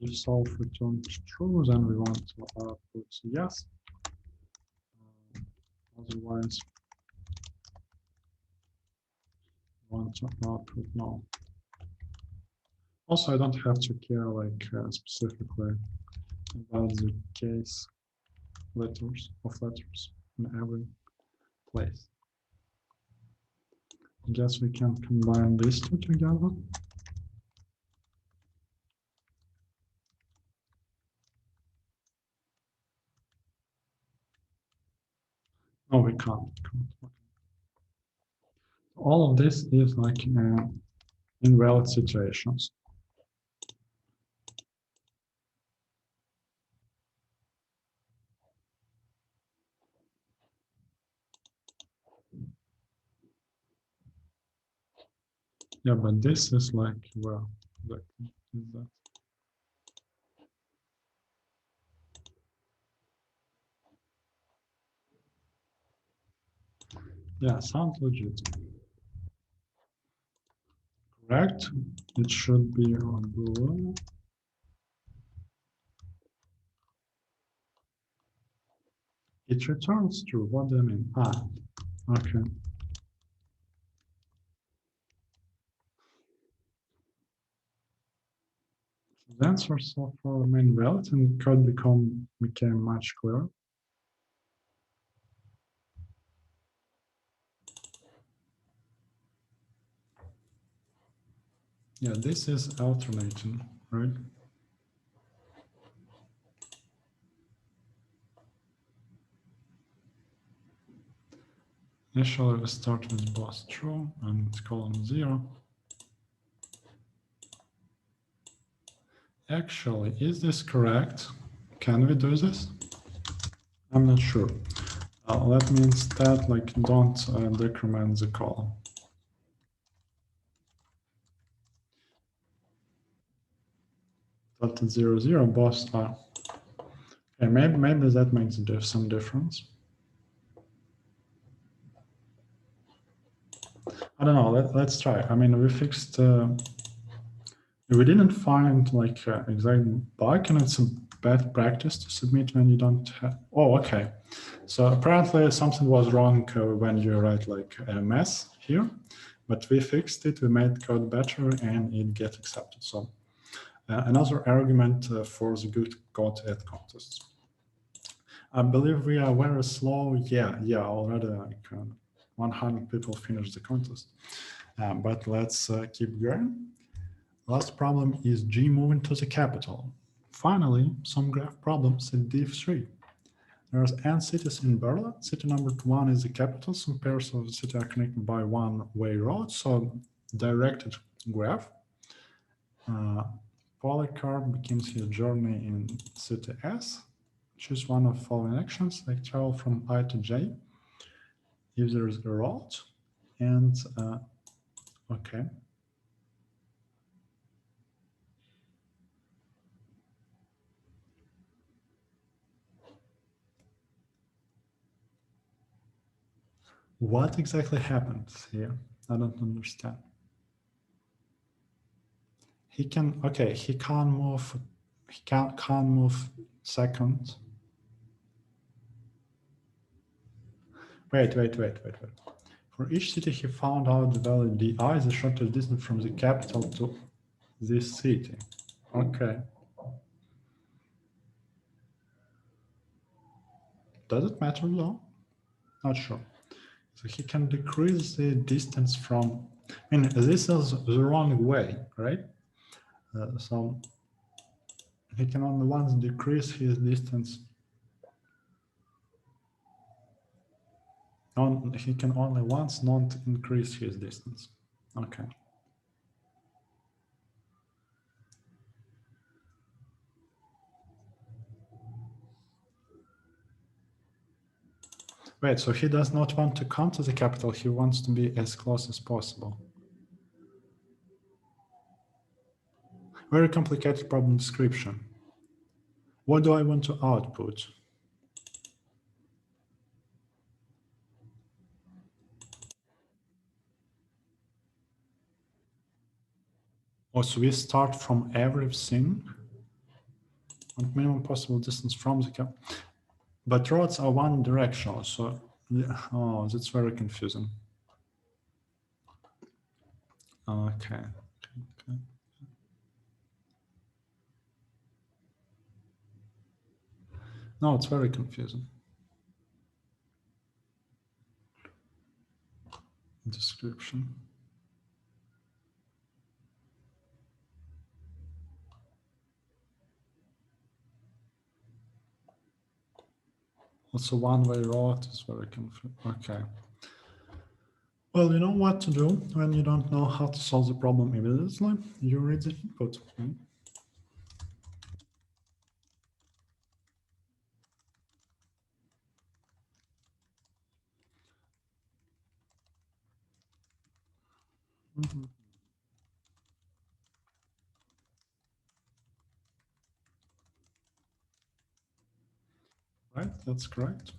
If solve returns true, then we want to output yes. Otherwise, we want to output no. Also, I don't have to care like specifically about the case letters in every place. I guess we can combine these two together. No, we can't. All of this is like invalid situations. Yeah, but this is like, well, exactly is that. Yeah, sounds legit. Correct. It should be on Google. It returns true. What do you mean? Ah, okay. The answer so far remained valid and code became much clearer. Yeah, this is alternating, right? Initially, we start with both true and column 0. Actually, is this correct? Can we do this? I'm not sure. Let me instead like don't decrement the column. Delta 0, 0, both are. Okay, maybe that makes some difference. I don't know. Let's try. I mean, we fixed. We didn't find like exact bug, and it's a bad practice to submit when you don't have. Oh, okay. So apparently something was wrong when you write like a mess here, but we fixed it. We made code better, and it gets accepted. So another argument for the good code at contests. I believe we are very slow. Yeah, already like 100 people finished the contest. But let's keep going. Last problem is G moving to the capital. Finally, some graph problems in div3. There's n cities in Berlin. City number 1 is the capital. Some pairs of the city are connected by one-way road, so directed graph. Polycarp begins his journey in city S. Choose one of the following actions, like travel from I to J. If there is a route, and okay. What exactly happened here? I don't understand. He can, okay, he can't move second. Wait. For each city, he found out the value di, the shortest distance from the capital to this city. Okay. Does it matter though? Not sure. So he can decrease the distance from, I mean, this is the wrong way, right? So he can only once decrease his distance. He can only once not increase his distance. Okay. Wait, so he does not want to come to the capital, he wants to be as close as possible. Very complicated problem description. What do I want to output? Oh, so we start from everything and minimum possible distance from the cap. But roads are one directional, so yeah, oh, that's very confusing. Okay. Okay. No, it's very confusing. Description. Also, one-way road is very confusing. Okay. Well, you know what to do when you don't know how to solve the problem immediately. You read the input. Okay? Right, that's correct.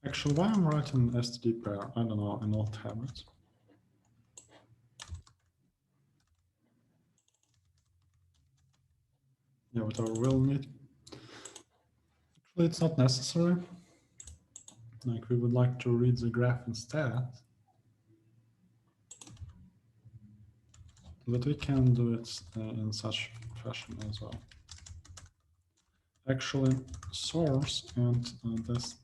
Actually, why I'm writing std pair? I don't know, an old habit. Yeah, but I will need. Actually, it's not necessary. Like we would like to read the graph instead. But we can do it in such fashion as well. Actually, source and destination.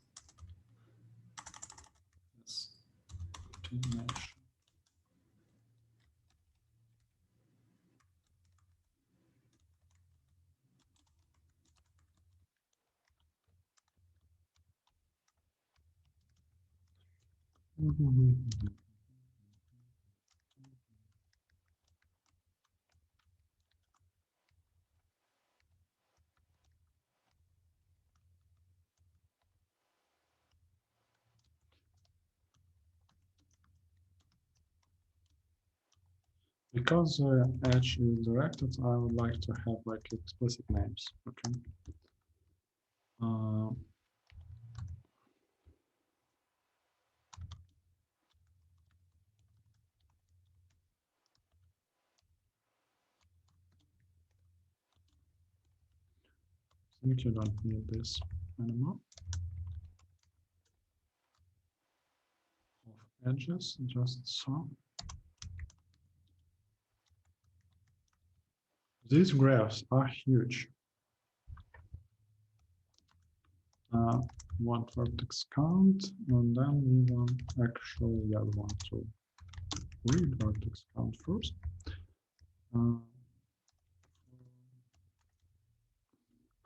Because edge is directed, I would like to have like explicit names. Okay. I think you don't need this anymore. Of edges, just so. These graphs are huge. One vertex count, and then we want actually, yeah, we want to read vertex count first.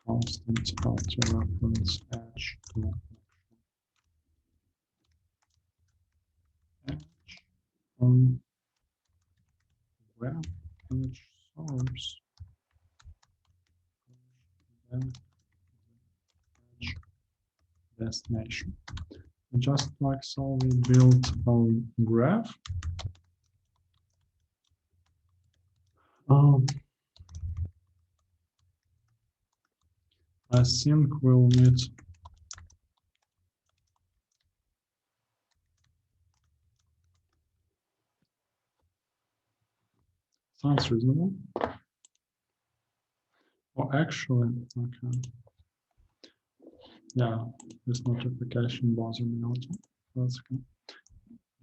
Constant auto reference edge to edge web edge source then edge destination. Just like so, we built our graph. I think we'll need sounds reasonable. Oh, actually, okay. Yeah, this notification bothers me also. That's okay.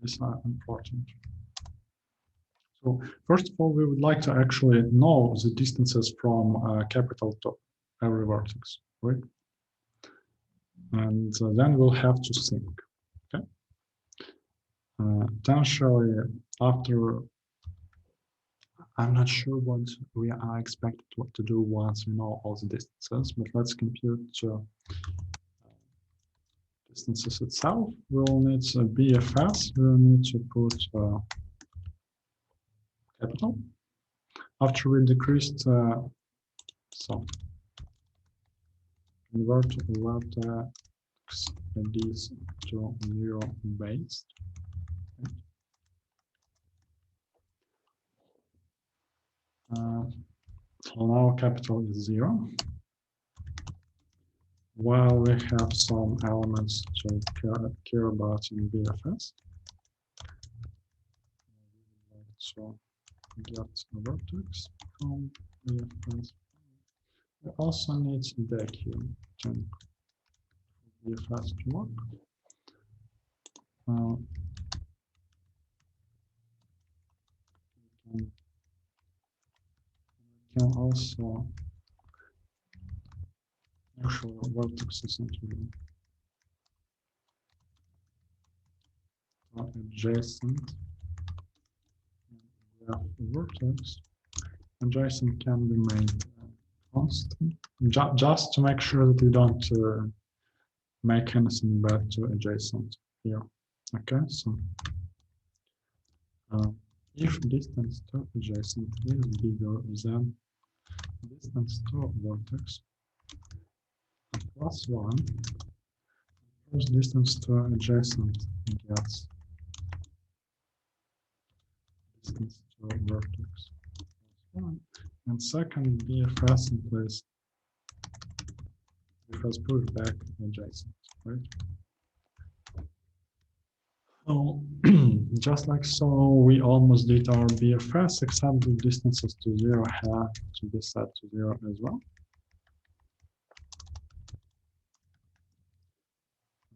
These are important. So first of all, we would like to actually know the distances from capital to every vertex, right? And then we'll have to think. Okay. Potentially after, I'm not sure what we are expected to do once we know all the distances, but let's compute distances itself. We'll need a BFS. We'll need to put capital. after we decreased, so convert vertex IDs to 0 based. So now capital is 0. While we have some elements to care about in BFS. So get a vertex from BFS. We also need vacuum to BFS to work. We can also actual vertices into adjacent vertex. Adjacent can be made constant, just to make sure that we don't make anything bad to adjacent here. Okay, so if distance to adjacent is bigger than distance to vertex plus 1, first distance to adjacent gets distance to vertex plus 1, and second BFS in place because push back adjacent, right? So just like so, we almost did our BFS, except the distances to 0 have to be set to 0 as well.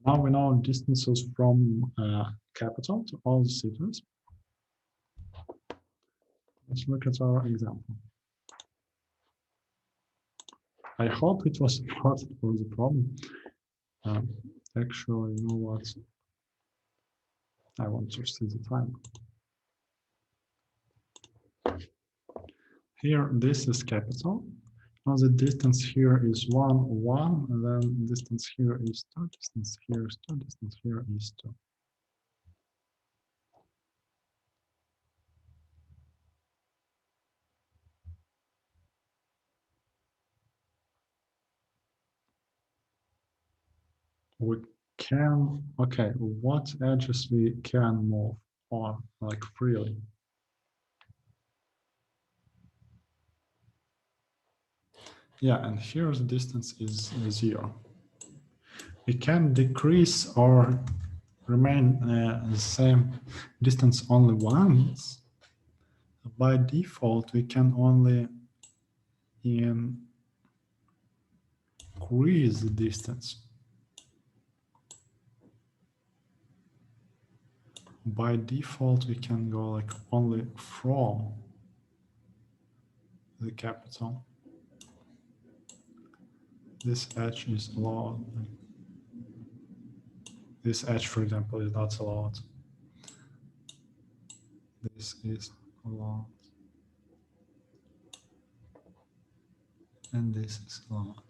Now we know distances from capital to all the cities. Let's look at our example. I hope it was important for the problem. Actually, you know what? I want to see the time. Here, this is capital. Now the distance here is 1, 1, and then distance here is 2, distance here is 2, distance here is 2. We can, okay, what edges we can move on, like freely? Yeah, and here the distance is 0. We can decrease or remain the same distance only once. By default, we can only increase the distance. By default, we can go like only from the capital. This edge is allowed. This edge, for example, is not allowed. This is allowed. And this is allowed.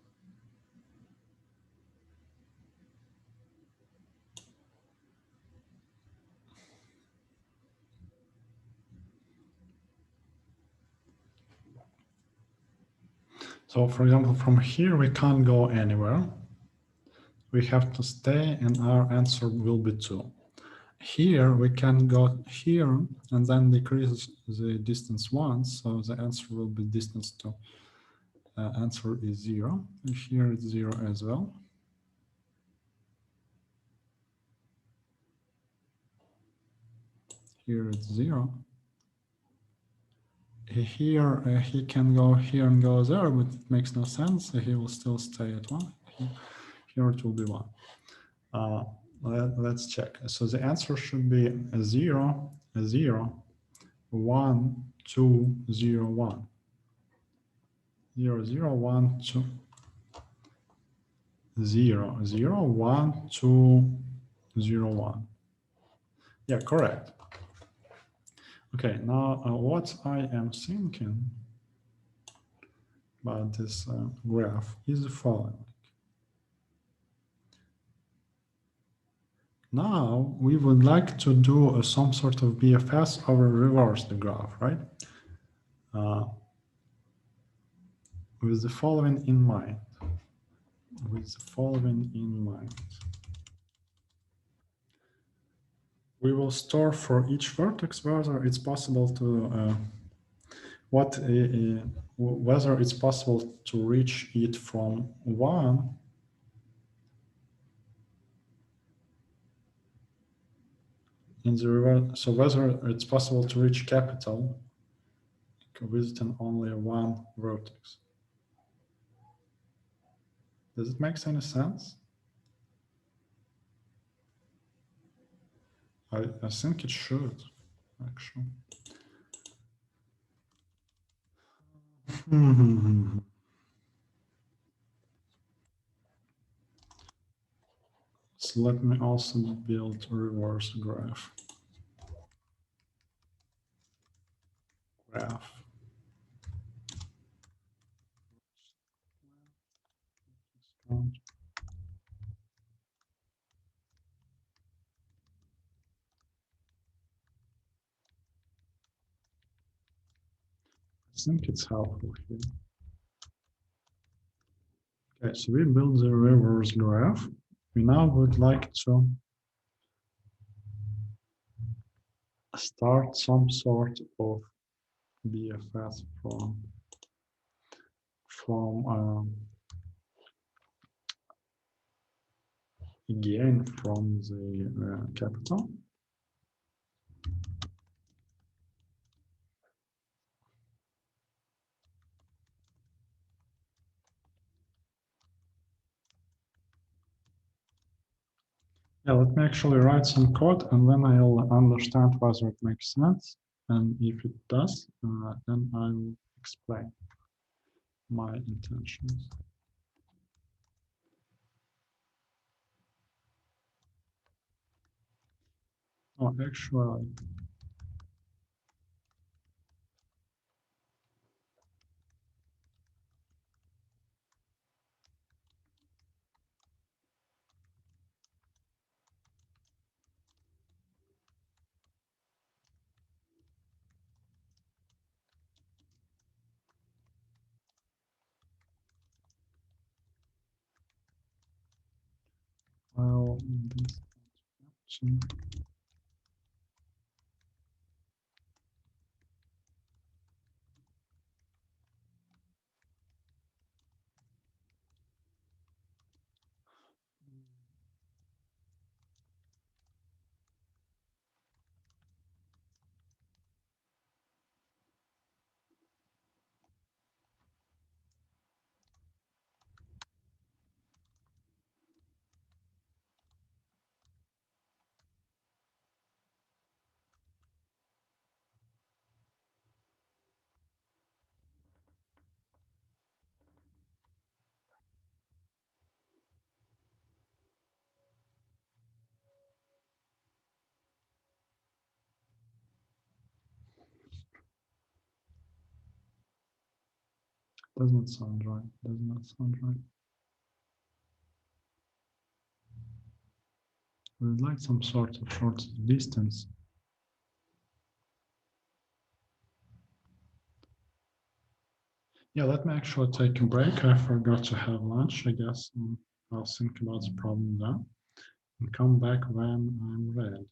So, for example, from here, we can't go anywhere. We have to stay, and our answer will be 2. Here, we can go here, and then decrease the distance once, so the answer will be distance 2. Answer is 0. And here it's 0 as well. Here it's 0. Here, he can go here and go there, but it makes no sense. He will still stay at 1. Here it will be 1. Let's check. So the answer should be 0, 0, 1, 2, 0, 1. 0, 0, 1, 2, 0, 0, 1, 2, 0, 1. Yeah, correct. Okay, now what I am thinking about this graph is the following. Now we would like to do some sort of BFS over reverse the graph, right? with the following in mind. With the following in mind. We will store for each vertex whether it's possible to whether it's possible to reach it from 1 in the reverse. So whether it's possible to reach capital visiting only one vertex. Does it make any sense? I think it should, actually. So let me also build a reverse graph. I think it's helpful here. Okay, so we build the reverse graph. We now would like to start some sort of BFS from again from the capital. Yeah, let me actually write some code and then I'll understand whether it makes sense. And if it does, then I'll explain my intentions. Oh, actually, well, this option. Does not sound right. Does not sound right. We would like some sort of short distance. Yeah, let me actually take a break. I forgot to have lunch, I guess. I'll think about the problem then and come back when I'm ready.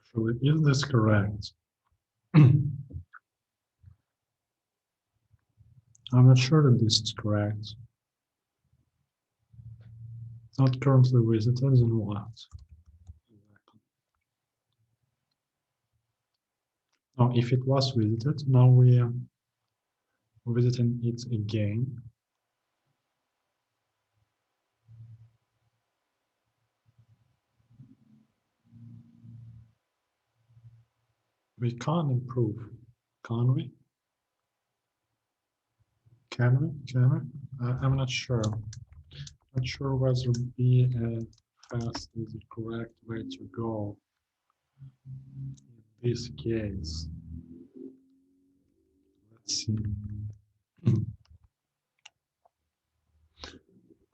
Actually, is this correct? I'm not sure that this is correct. Not currently visited, and what? Oh, if it was visited, now we are visiting it again. We can't improve, can we? Can we? Can we? I'm not sure. Not sure whether be fast is the correct way to go in this case. Let's see.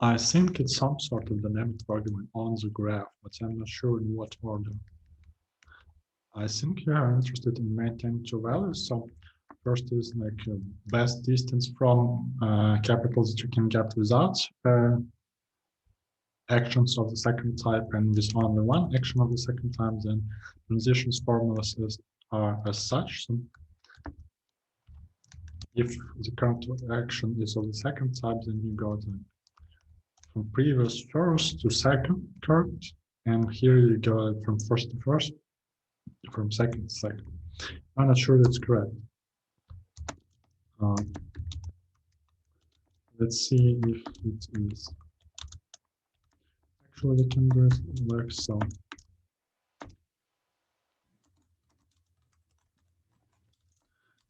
I think it's some sort of dynamic argument on the graph, but I'm not sure in what order. I think you are interested in maintaining two values. So first is like best distance from capitals that you can get without actions of the second type, and with only one action of the second type, then transitions formulas are as such. So if the current action is of the second type, then you go from previous first to second current, and here you go from first to first, from second to second. I'm not sure that's correct. Let's see if it is. Actually, we can do it like so.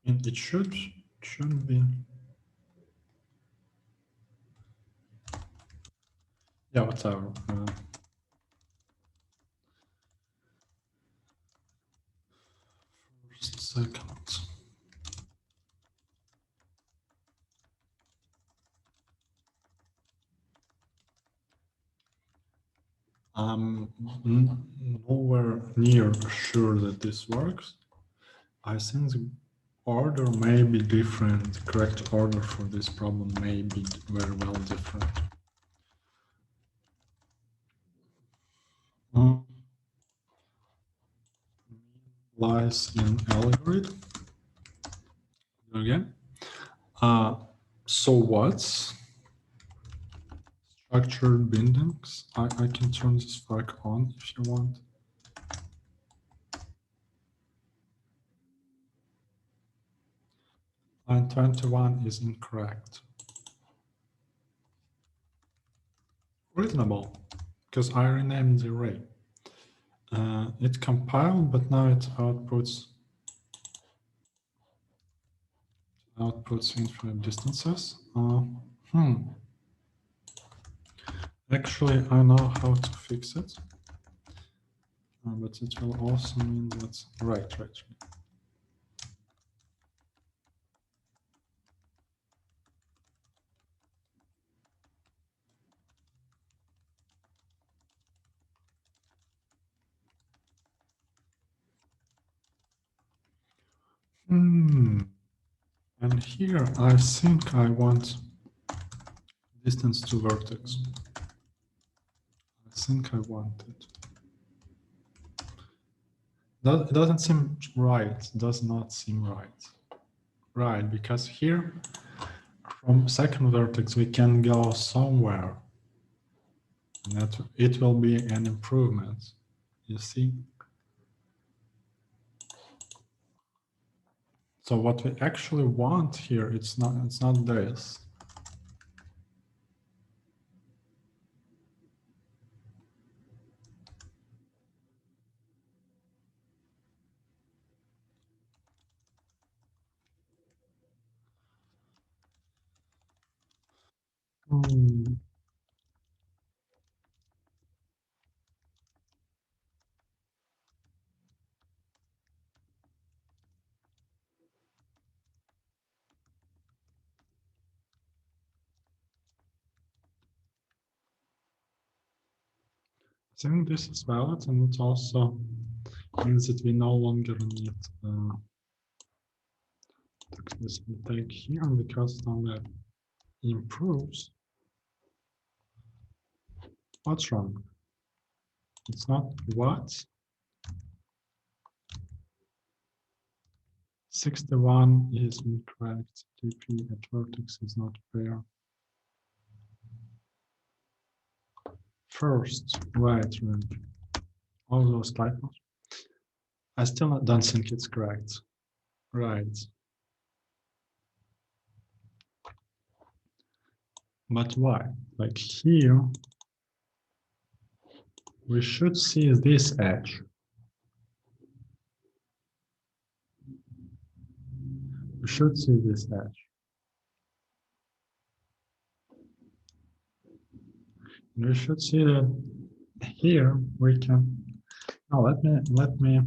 And it should be. Yeah, whatever. First, second. I'm nowhere near sure that this works. I think the order may be different. The correct order for this problem may be very well different. Lies in algorithm. Again. So what's structured bindings? I can turn this back on if you want. Line 21 is incorrect. Reasonable, because I renamed the array. It compiled, but now it outputs infinite distances. Actually, I know how to fix it, but it will also mean that right. And here I think I want distance to vertex. I think I want it. It doesn't seem right. Does not seem right. Right, because here from second vertex we can go somewhere. And that it will be an improvement. You see? So what we actually want here, it's not this. I think this is valid, and it also means that we no longer need this take here, because now that improves. What's wrong? It's not what? 61 is incorrect. TP at vertex is not pair. First, right. All those typos. I still don't think it's correct. Right. But why? Like here, we should see this edge. We should see this edge. We should see that here we can. Now let me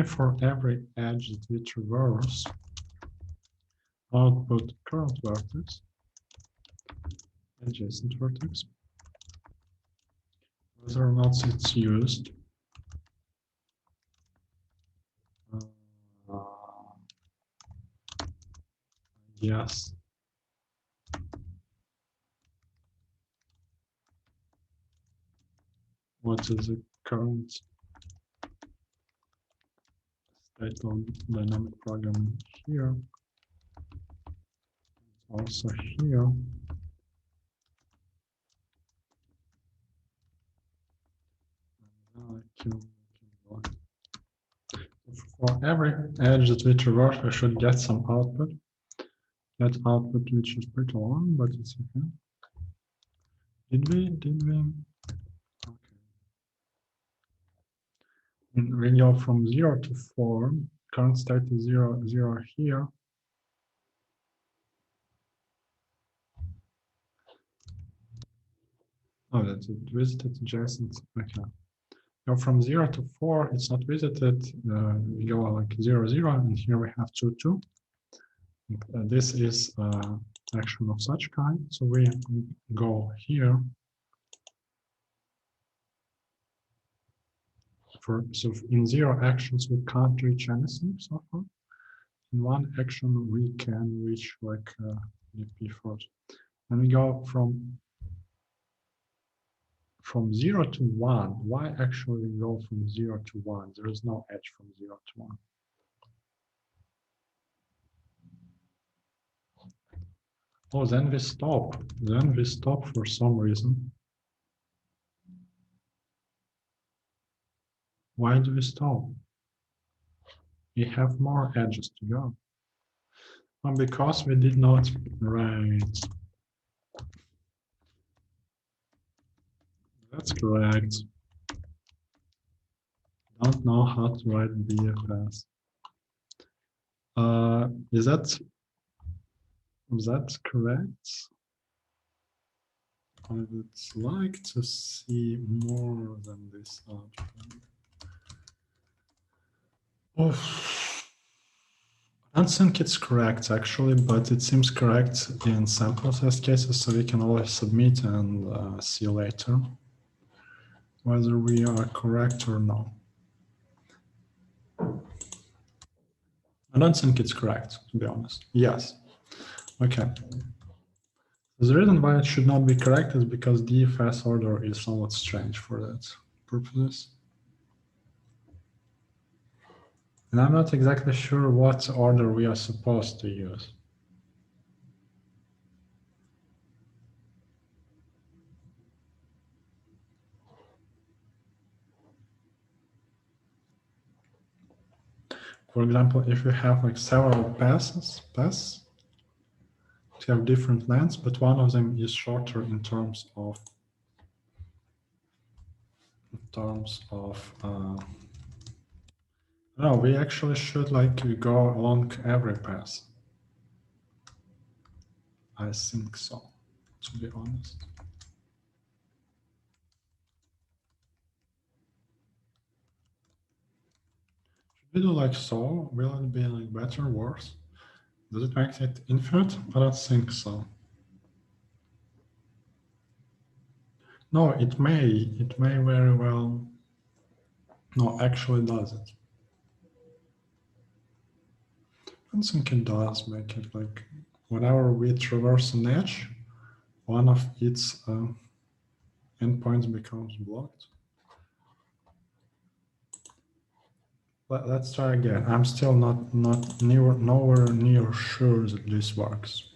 for every edge that we traverse output current vertex, adjacent vertex, whether or not it's used. Yes. What is the current state of dynamic programming here? Also here. For every edge that we traverse, we should get some output. That output which is pretty long, but it's okay. Did we? Okay. And we go from 0 to 4. Current state is 0, 0 here. Oh, that's it. Visited adjacent. Okay. Go from 0 to 4, it's not visited. We go like 0, 0, and here we have 2, 2. This is action of such kind. So we go here. So in 0 actions, we can't reach anything so far. In 1 action, we can reach like DP first. And we go from 0 to 1. Why actually we go from 0 to 1? There is no edge from 0 to 1. Oh, then we stop. Then we stop for some reason. Why do we stop? We have more edges to go. And because we did not write. That's correct. Don't know how to write BFS. Is that correct? I would like to see more than this output. I don't think it's correct actually, but it seems correct in sample test cases, so we can always submit and see later whether we are correct or not. I don't think it's correct, to be honest. Yes. Okay. The reason why it should not be correct is because DFS order is somewhat strange for that purposes. And I'm not exactly sure what order we are supposed to use. For example, if you have like several passes, have different lengths, but one of them is shorter in terms of no, we actually should like go along every pass. I think so, to be honest. Should we do like so? Will it be like better or worse? Does it make it infinite? I don't think so. No, it may very well. No, actually does it. think it does make it like whenever we traverse an edge, one of its endpoints becomes blocked. Let's try again. I'm still nowhere near sure that this works.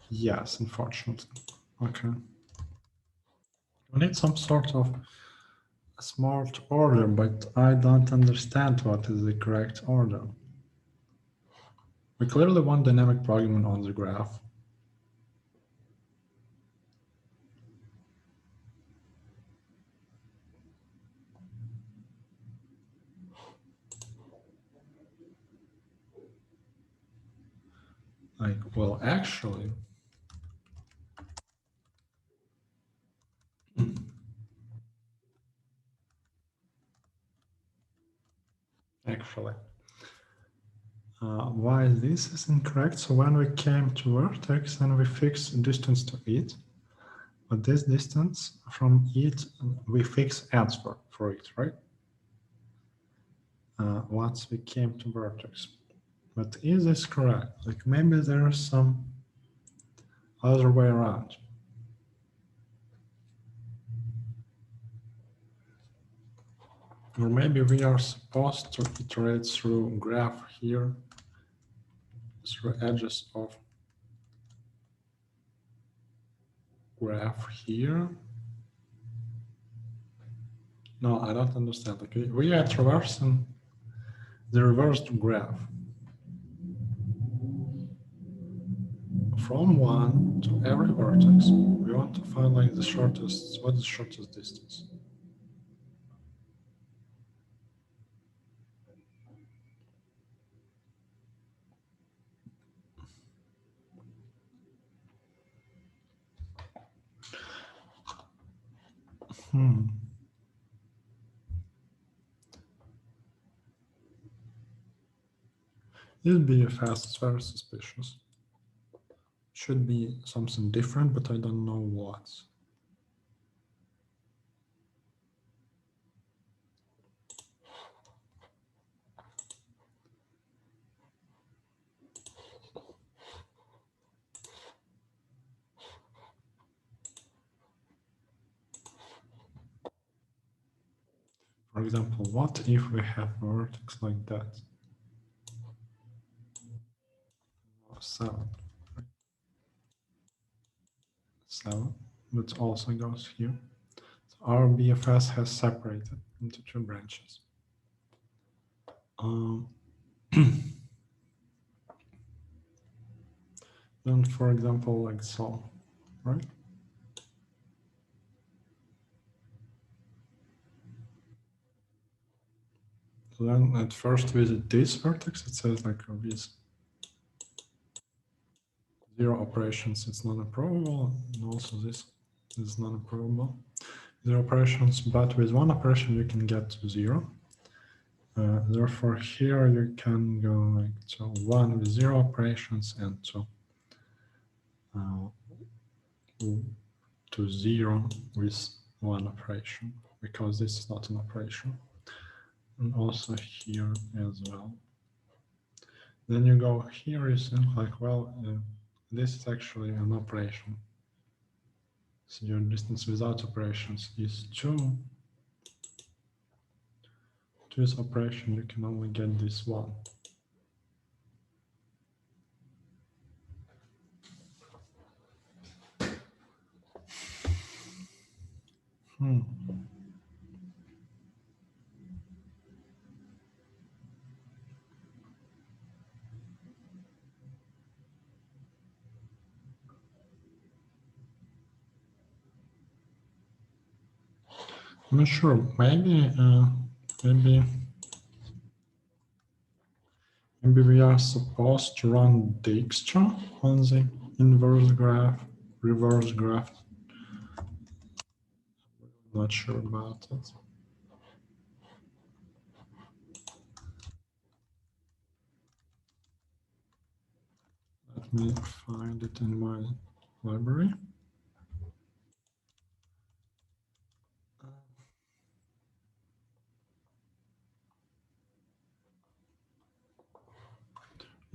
Yes, unfortunately. Okay. We need some sort of smart order, but I don't understand what is the correct order. We clearly want dynamic programming on the graph. Like, well, actually, why this is incorrect? So when we came to vertex and we fix distance to it, but this distance from it, we fix answer for it, right? Once we came to vertex. But is this correct? Like maybe there is some other way around. Or maybe we are supposed to iterate through graph here, through edges of graph here. No, I don't understand. Like we are traversing the reversed graph from one to every vertex. We want to find like the shortest, what's the shortest distance? This BFS is very suspicious. Should be something different, but I don't know what. For example, what if we have a vertex like that? 7. 7, but also goes here. So our BFS has separated into 2 branches. Then, for example, like so, right? So then at first visit this vertex, it says like this 0 operations, it's non-approvable, and also this is non-approvable. 0 operations, but with 1 operation you can get to 0. Therefore, here you can go like to 1 with 0 operations and to 0 with 1 operation, because this is not an operation. And also here as well. Then you go here, you think like, well, this is actually an operation. So your distance without operations is 2. To this operation, you can only get this 1. I'm not sure. Maybe we are supposed to run Dijkstra on the inverse graph, reverse graph. Not sure about it. Let me find it in my library.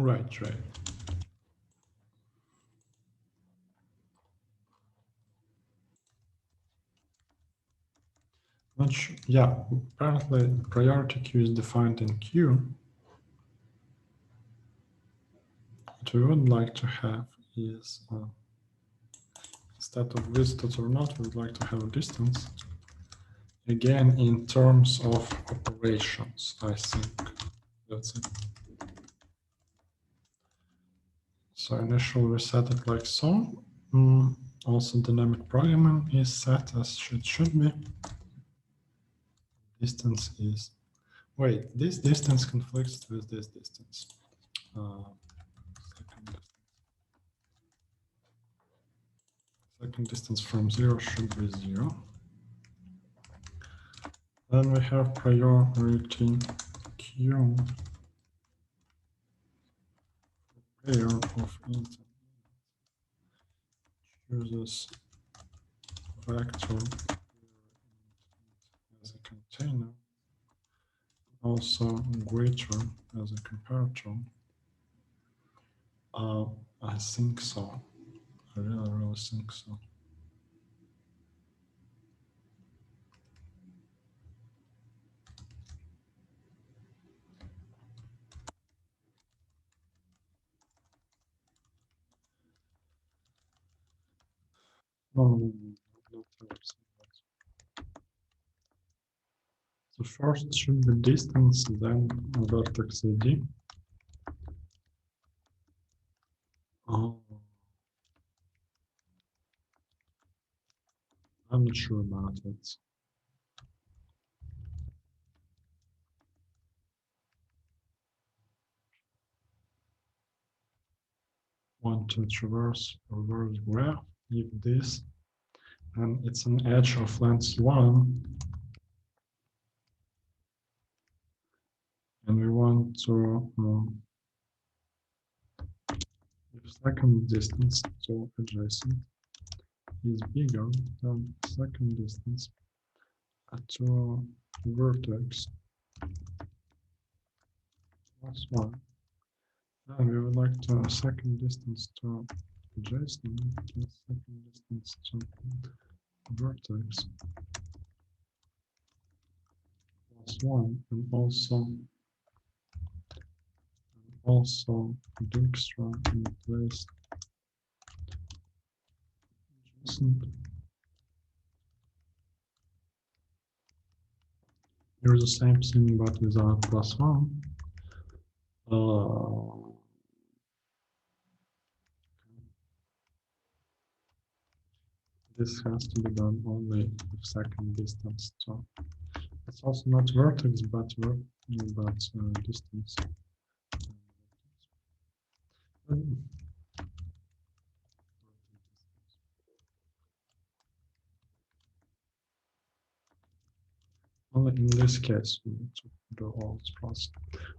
Right, right. Not sure. Yeah, apparently the priority queue is defined in queue. What we would like to have is instead of visited or not, we would like to have a distance. Again, in terms of operations, I think that's it. So initially we set it like so. Also dynamic programming is set as it should be. Distance is, wait, this distance conflicts with this distance. Second distance from 0 should be 0. Then we have priority queue pair of int chooses vector as a container, also greater as a comparator. I think so. I really think so. No, not 100%. So first should be distance, then vertex ID. Oh, I'm not sure about it. Want to traverse reverse graph if this, and it's an edge of length 1, and we want to if second distance to adjacent is bigger than second distance to vertex plus 1. Then we would like to second distance to adjacent plus second distance to vertex plus 1, and also Dijkstra in place adjacent. Here's the same thing but without plus 1. This has to be done only with second distance. So it's also not vertex, but distance. Only in this case, we need to do all this process.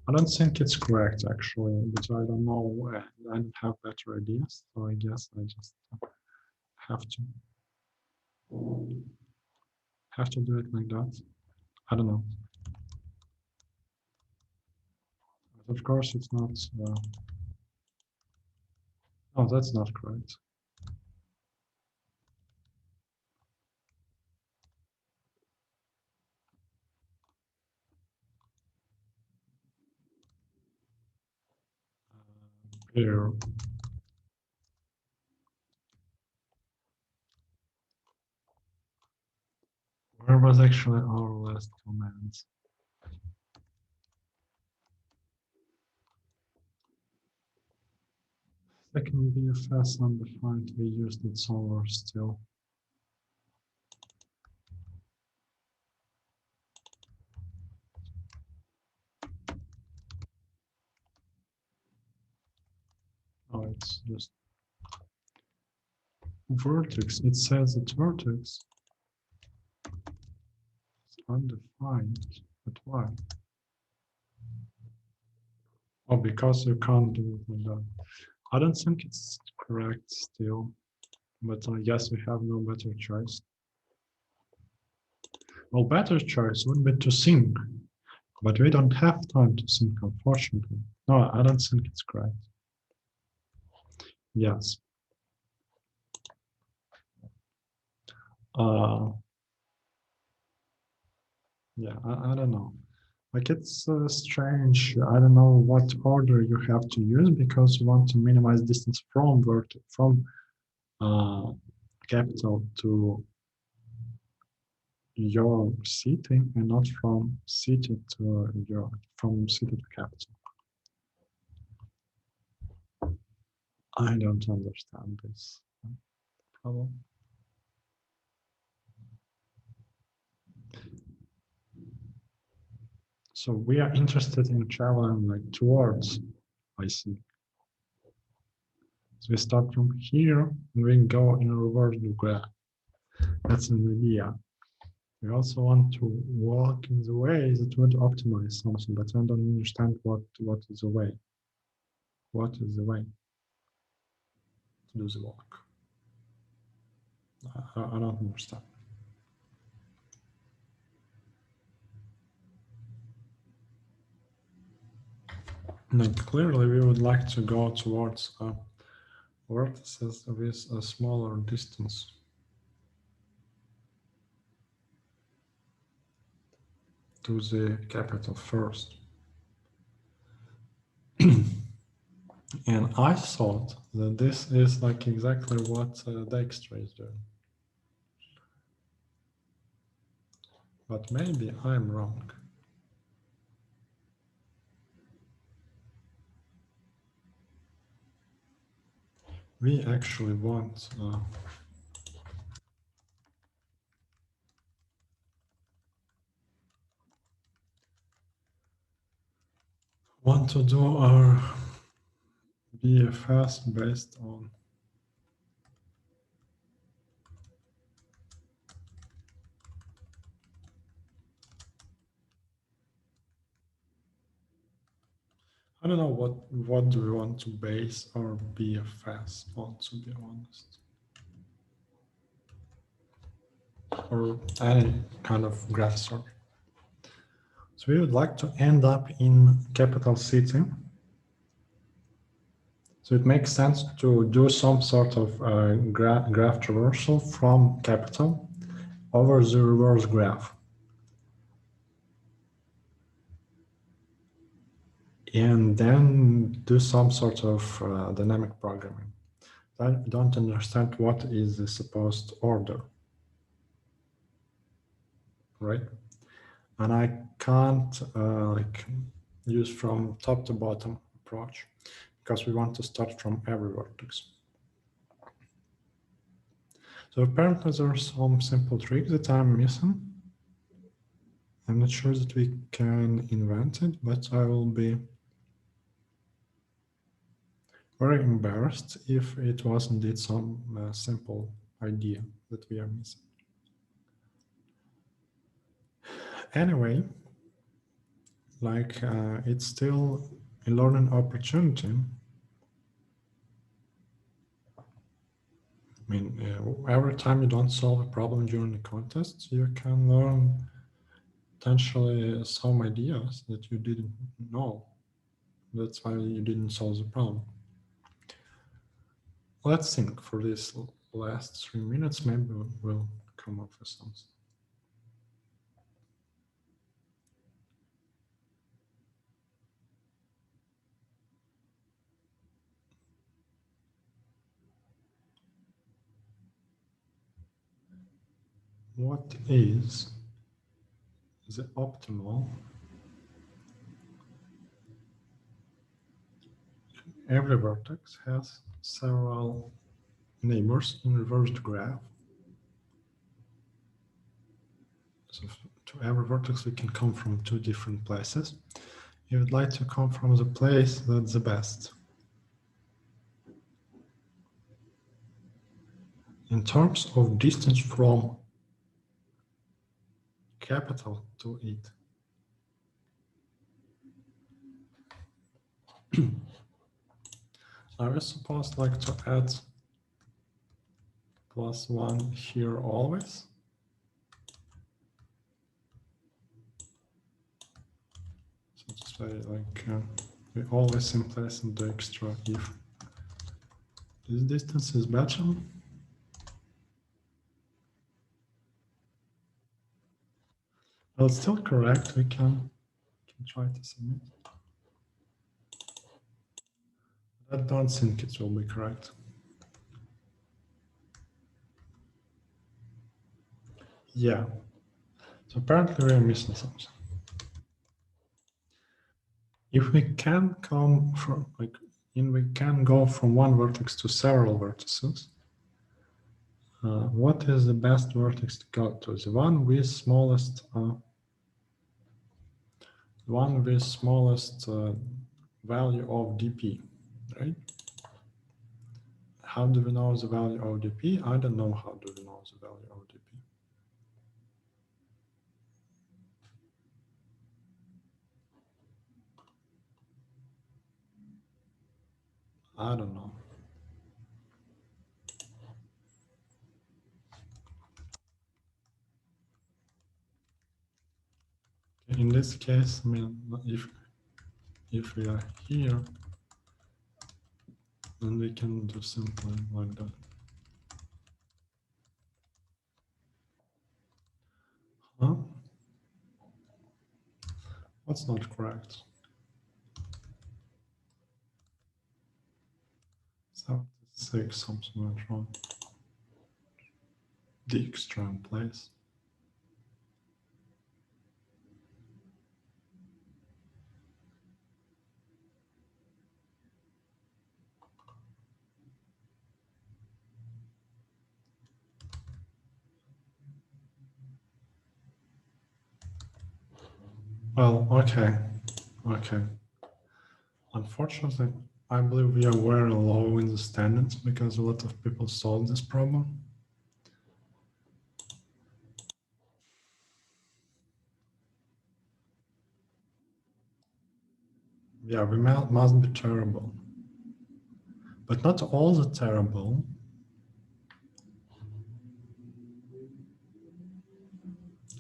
I don't think it's correct actually, but I don't know. I don't have better ideas, so I guess I just have to do it like that. I don't know. But of course, it's not. No, that's not correct. Here. Where was actually our last command? Second BFS undefined, we used it somewhere still. Oh, it's just vertex. It says it's vertex. It's undefined, but why? Oh, because you can't do it like that. I don't think it's correct still, but I guess we have no better choice. Well, better choice would be to sync But we don't have time to think, unfortunately. No, I don't think it's correct. Yes. Yeah, I don't know. Like it's strange. I don't know what order you have to use because you want to minimize distance from capital to your city and not from city to capital. I don't understand this problem. So we are interested in traveling like towards, I see. So we start from here and we go in a reverse graph. That's an idea. We also want to walk in the way that would optimize something, but I don't understand what is the way. What is the way to do the walk? I don't understand. No, clearly we would like to go towards vertices with a smaller distance. To the capital first. And I thought that this is like exactly what Dijkstra is doing. But maybe I'm wrong. We actually want to do our BFS based on I don't know what do we want to base our BFS on, to be honest. Or any kind of graph search. So we would like to end up in capital city. So it makes sense to do some sort of graph traversal from capital over the reverse graph. And then do some sort of dynamic programming. I don't understand what is the supposed order, right? And I can't like use from top to bottom approach because we want to start from every vertex. So apparently there are some simple tricks that I'm missing. I'm not sure that we can invent it, but I will be very embarrassed if it was indeed some simple idea that we are missing. Anyway, like it's still a learning opportunity. I mean, every time you don't solve a problem during the contest, you can learn potentially some ideas that you didn't know. That's why you didn't solve the problem. Let's think for this last 3 minutes, maybe we'll come up with something. What is the optimal? Every vertex has several neighbors in reversed graph. So to every vertex, we can come from 2 different places. You would like to come from the place that's the best. In terms of distance from capital to it. I was supposed like to add +1 here always. say like we always in place and the extra if this distance is better. Well, it's still correct. We can try to submit. I don't think it will be correct. Yeah. So apparently we are missing something. If we can come from we can go from one vertex to several vertices. What is the best vertex to go to? The one with smallest value of dp, right? How do we know the value of dp? I don't know how do we know the value of dp. I don't know. In this case, I mean, if we are here, then we can do something like that. Huh? That's not correct. 76, something went wrong. The extreme place. Well, okay. Unfortunately, I believe we are very low in the standards because a lot of people solved this problem. Yeah, we must be terrible. But not all the terrible.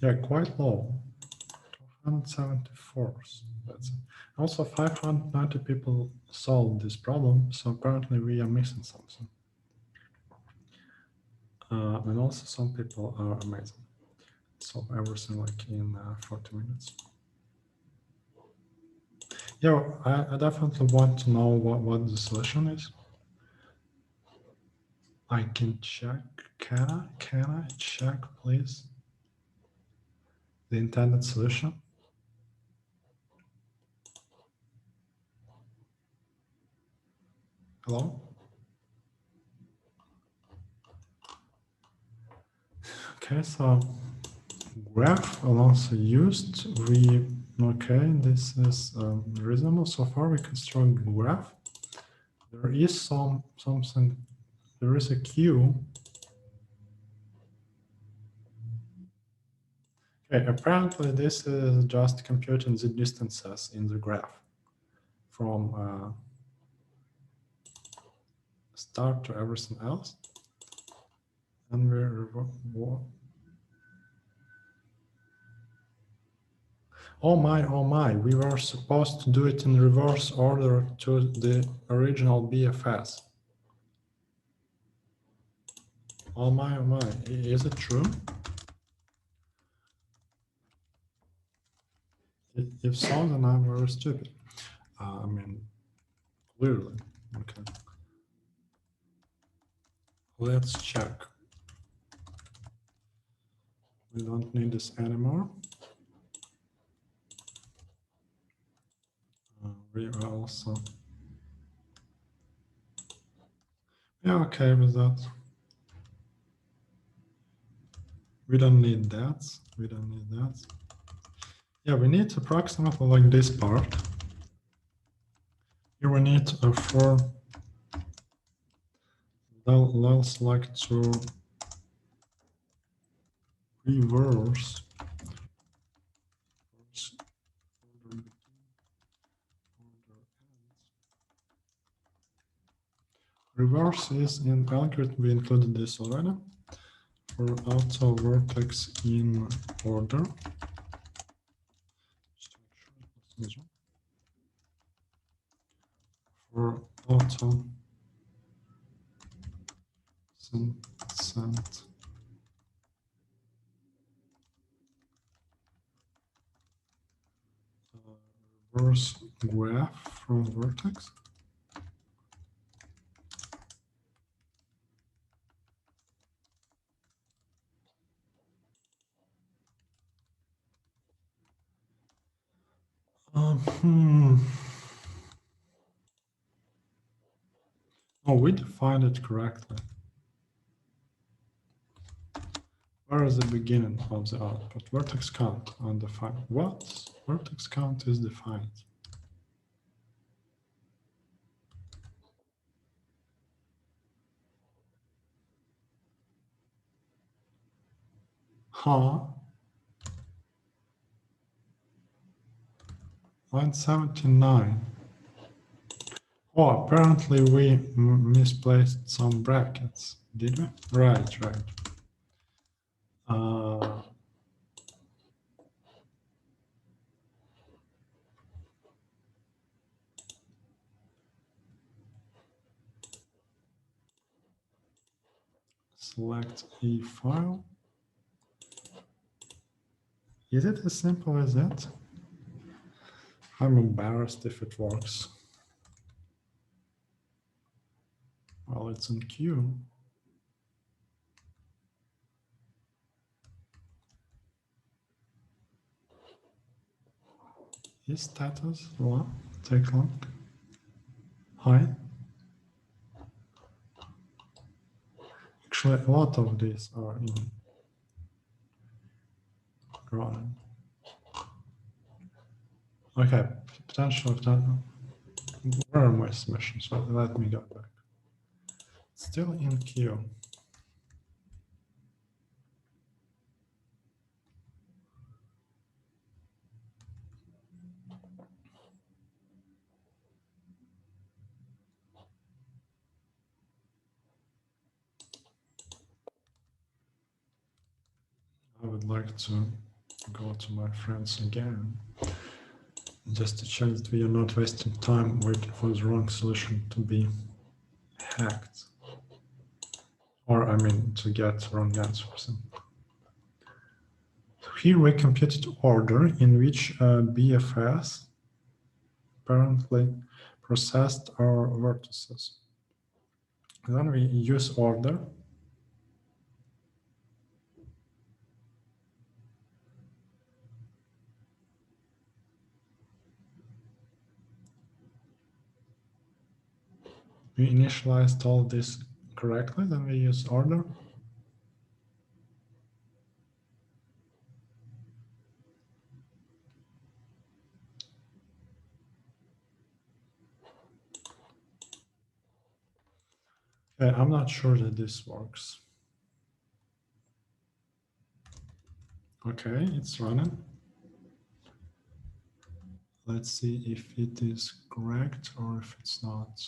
Yeah, quite low. 274. That's it. Also, 590 people solved this problem, so apparently we are missing something. And also some people are amazing. Solve everything like in 40 minutes. Yeah, I definitely want to know what the solution is. I can check. Can I check, please? The intended solution. Hello? Okay, so graph also used. This is reasonable. So far we construct graph. There is something, there is a queue. Okay, apparently this is just computing the distances in the graph from start to everything else. And oh my, we were supposed to do it in reverse order to the original BFS. Oh my, is it true? If so, then I'm very stupid. I mean, clearly, okay. Let's check. We don't need this anymore. We are also, yeah, okay with that. We don't need that. We don't need that. Yeah, we need approximately like this part. Here we need a for let's like to reverse. Reverse is in algorithm. We included this already for auto vertex in order. for auto sent reverse graph from vertex. Oh, we defined it correctly. Where is the beginning of the output? Vertex count undefined. What? Vertex count is defined. Huh? Line 79. Oh, apparently we misplaced some brackets. Did we? Right. Select a file. Is it as simple as that? I'm embarrassed if it works. Well, it's in queue. Is status what? Take a look. Hi. Actually, a lot of these are in running. Okay, potential. Where are my submissions? So let me go back. Still in queue. I would like to go to my friends again, just to check that we are not wasting time waiting for the wrong solution to be hacked. Or, I mean, to get wrong answers. So here we computed order in which BFS apparently processed our vertices. Then we use order. We initialized all this correctly, then we use order. Okay, I'm not sure that this works. Okay, it's running. Let's see if it is correct or if it's not.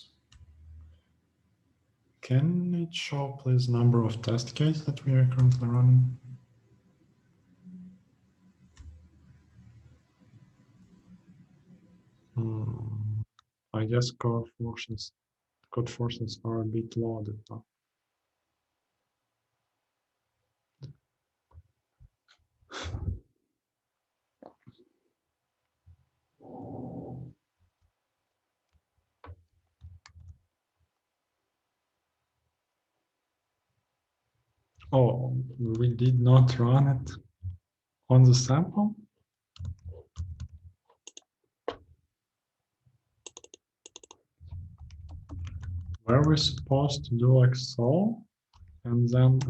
Can it show, please, number of test cases that we are currently running? I guess Codeforces are a bit loaded now. Oh, we did not run it on the sample? Were we supposed to do like so? And then,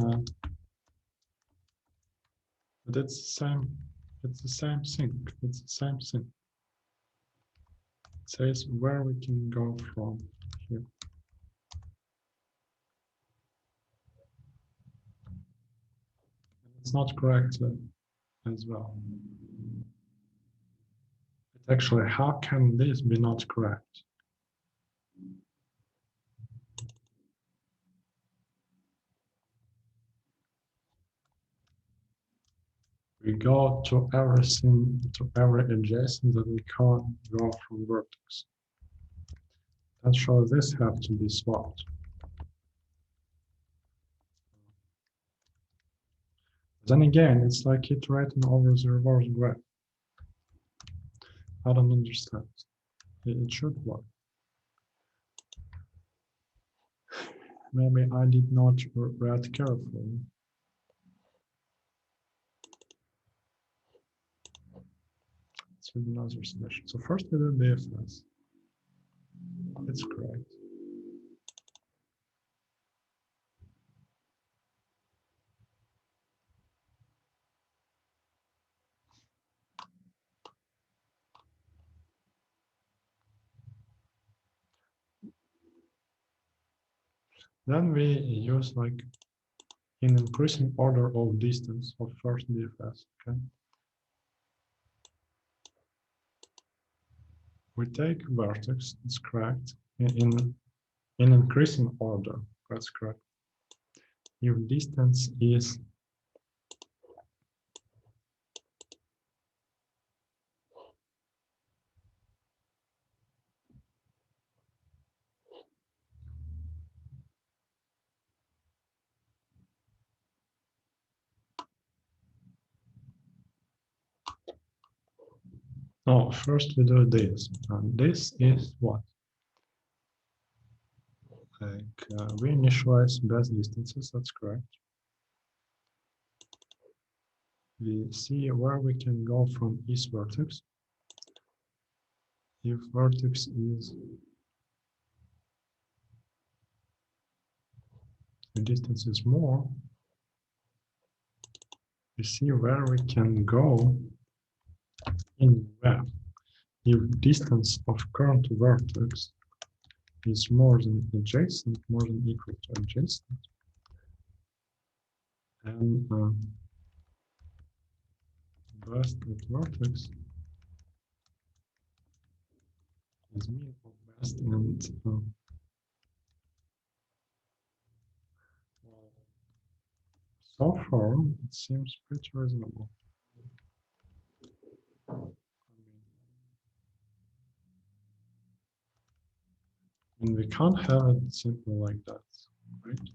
but it's the same thing. It's the same thing. It says where we can go from here. It's not correct as well. Actually, how can this be not correct? We go to everything, to every adjacent that we can't go from vertex. And so this have to be swapped. Then again, it's like iterating over the reverse graph. I don't understand. It should work. Maybe I did not read carefully. Let's do another selection. So first we do BFS. It's correct. Then we use like in increasing order of distance of first BFS. Okay. We take vertex, it's correct, in increasing order, that's correct. If distance is oh, first we do this, and this is what? Like we initialize best distances, that's correct. We see where we can go from each vertex. If vertex is the distance is more, we see where we can go in where. If distance of current vertex is more than adjacent, more than equal to adjacent, and best at vertex is mean of best, and well, so far it seems pretty reasonable. And we can't have it simply like that, right?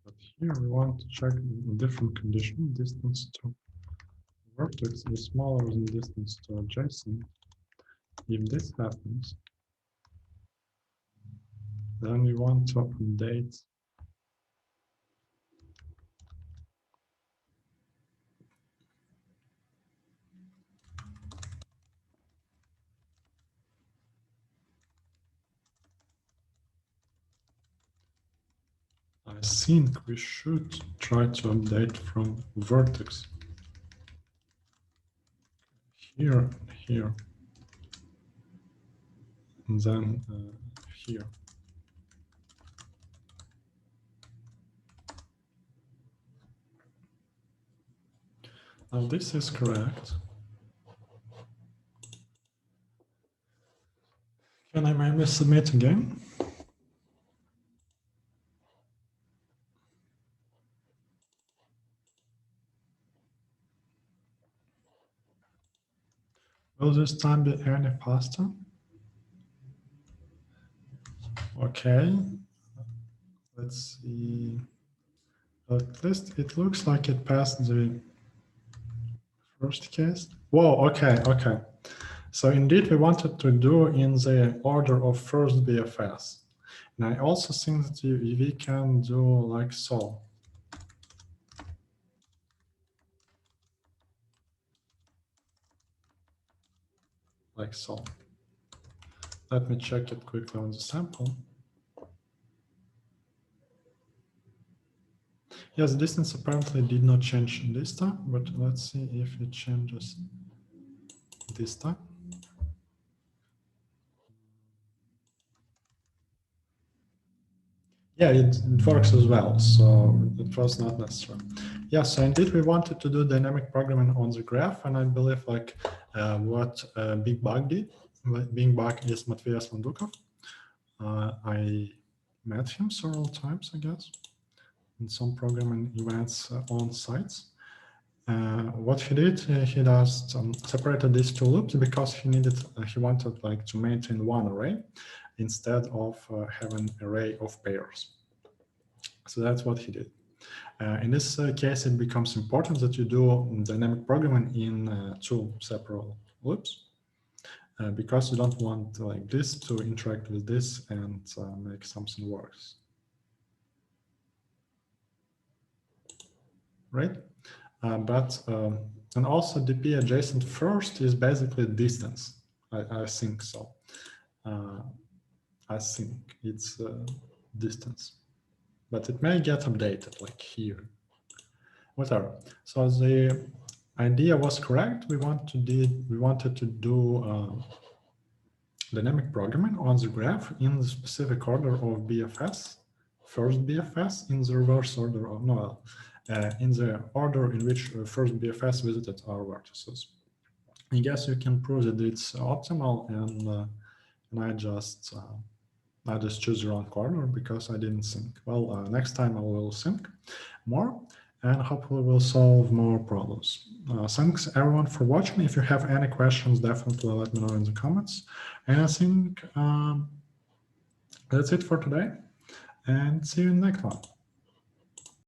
But here we want to check a different condition. Distance to vertex is smaller than distance to adjacent. If this happens, then we want to update I think we should try to update from vertex here, here, and then here. Now this is correct. Can I maybe submit again? Will this time be any faster? Okay. Let's see. At least it looks like it passed the first case. Whoa, okay, okay. So indeed we wanted to do in the order of first BFS. And I also think that we can do like so. Like so. Let me check it quickly on the sample. Yes, distance apparently did not change this time, but let's see if it changes this time. Yeah, it works as well, so it was not necessary. Yeah, so indeed we wanted to do dynamic programming on the graph, and I believe like what Big Bug did. Big Bug is Matveas Mandukov. I met him several times, I guess, in some programming events on sites. What he did, he just separated these two loops because he wanted like to maintain one array instead of having an array of pairs. So that's what he did. In this case, it becomes important that you do dynamic programming in two separate loops because you don't want like this to interact with this and make something worse. Right? And also DP adjacent first is basically distance. I think so. I think it's distance, but it may get updated like here. Whatever. So the idea was correct. We wanted to do dynamic programming on the graph in the specific order of BFS, first BFS in the reverse order of Noel, in the order in which first BFS visited our vertices. I guess you can prove that it's optimal, and I just choose the wrong corner because I didn't think. Well, next time I will think more and hopefully we'll solve more problems. Thanks everyone for watching. If you have any questions, definitely let me know in the comments. And I think that's it for today, and see you in the next one.